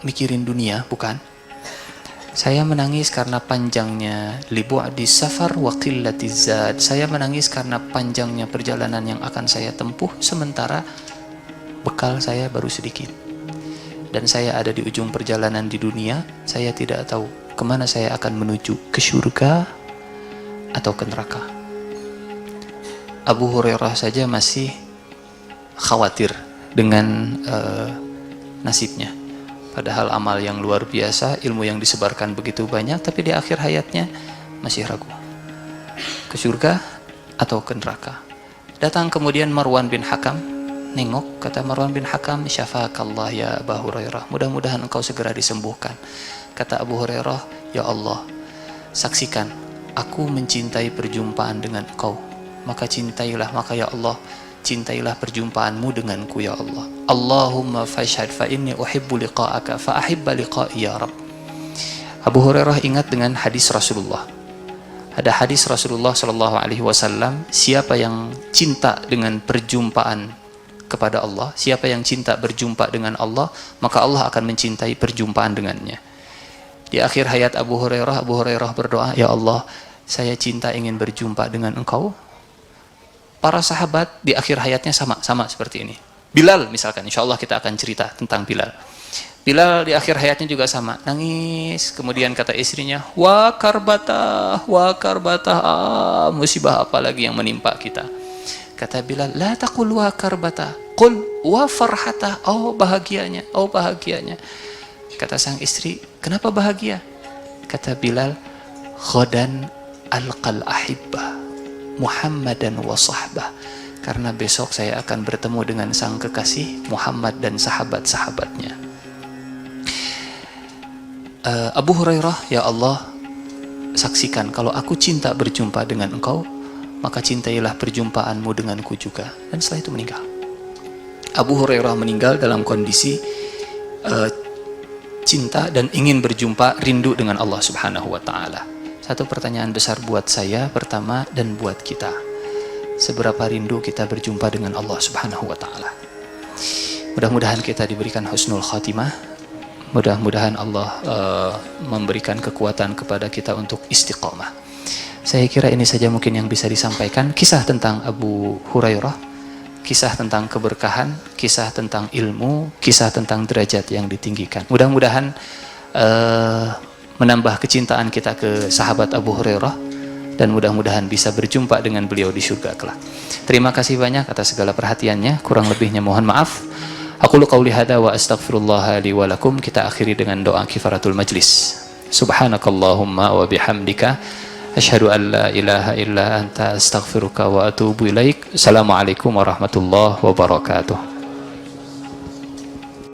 mikirin dunia, bukan. Saya menangis karena panjangnya libu'di safar wa qillati zad. Saya menangis karena panjangnya perjalanan yang akan saya tempuh, sementara bekal saya baru sedikit. Dan saya ada di ujung perjalanan di dunia, saya tidak tahu kemana saya akan menuju, ke surga atau ke neraka. Abu Hurairah saja masih khawatir dengan nasibnya. Padahal amal yang luar biasa, ilmu yang disebarkan begitu banyak, tapi di akhir hayatnya masih ragu. Ke surga atau ke neraka. Datang kemudian Marwan bin Hakam, nengok, kata Marwan bin Hakam, syafakallah ya Abu Hurairah, mudah-mudahan engkau segera disembuhkan. Kata Abu Hurairah, ya Allah, saksikan, aku mencintai perjumpaan dengan engkau, maka ya Allah, cintailah perjumpaanmu denganku ya Allah. Allahumma fashhad fa inni uhibbu liqa'aka fa ahibba liqa'i ya Rabb. Abu Hurairah ingat dengan hadis Rasulullah. Ada hadis Rasulullah Shallallahu Alaihi Wasallam, siapa yang cinta dengan perjumpaan kepada Allah, siapa yang cinta berjumpa dengan Allah, maka Allah akan mencintai perjumpaan dengannya. Di akhir hayat Abu Hurairah berdoa, ya Allah, saya cinta ingin berjumpa dengan engkau. Para sahabat di akhir hayatnya sama seperti ini. Bilal misalkan, insya Allah kita akan cerita tentang Bilal. Bilal di akhir hayatnya juga sama, nangis. Kemudian kata istrinya, wa karbata, musibah apa lagi yang menimpa kita? Kata Bilal, la taqul wa karbata, qul wa farhata, oh bahagianya. Kata sang istri, kenapa bahagia? Kata Bilal, ghadan alqal ahibbah Muhammadan wa sahbah, karena besok saya akan bertemu dengan sang kekasih Muhammad dan sahabat-sahabatnya. Abu Hurairah, ya Allah, saksikan kalau aku cinta berjumpa dengan engkau, maka cintailah perjumpaanmu denganku juga. Dan setelah itu meninggal. Abu Hurairah meninggal dalam kondisi cinta dan ingin berjumpa, rindu dengan Allah Subhanahu wa Ta'ala. Satu pertanyaan besar buat saya pertama dan buat kita, seberapa rindu kita berjumpa dengan Allah Subhanahu wa Ta'ala? Mudah-mudahan kita diberikan husnul khatimah, mudah-mudahan Allah memberikan kekuatan kepada kita untuk istiqomah. Saya kira ini saja mungkin yang bisa disampaikan, kisah tentang Abu Hurairah, kisah tentang keberkahan, kisah tentang ilmu, kisah tentang derajat yang ditinggikan. Mudah-mudahan menambah kecintaan kita ke sahabat Abu Hurairah, dan mudah-mudahan bisa berjumpa dengan beliau di surga kelak. Terima kasih banyak atas segala perhatiannya, kurang lebihnya mohon maaf. Aku qauli hada wa astaghfirullah li wa lakum. Kita akhiri dengan doa kifaratul majlis. Subhanakallahumma wa bihamdika asyhadu an la ilaha illa anta astaghfiruka wa atubu ilaik. Assalamualaikum warahmatullahi wabarakatuh.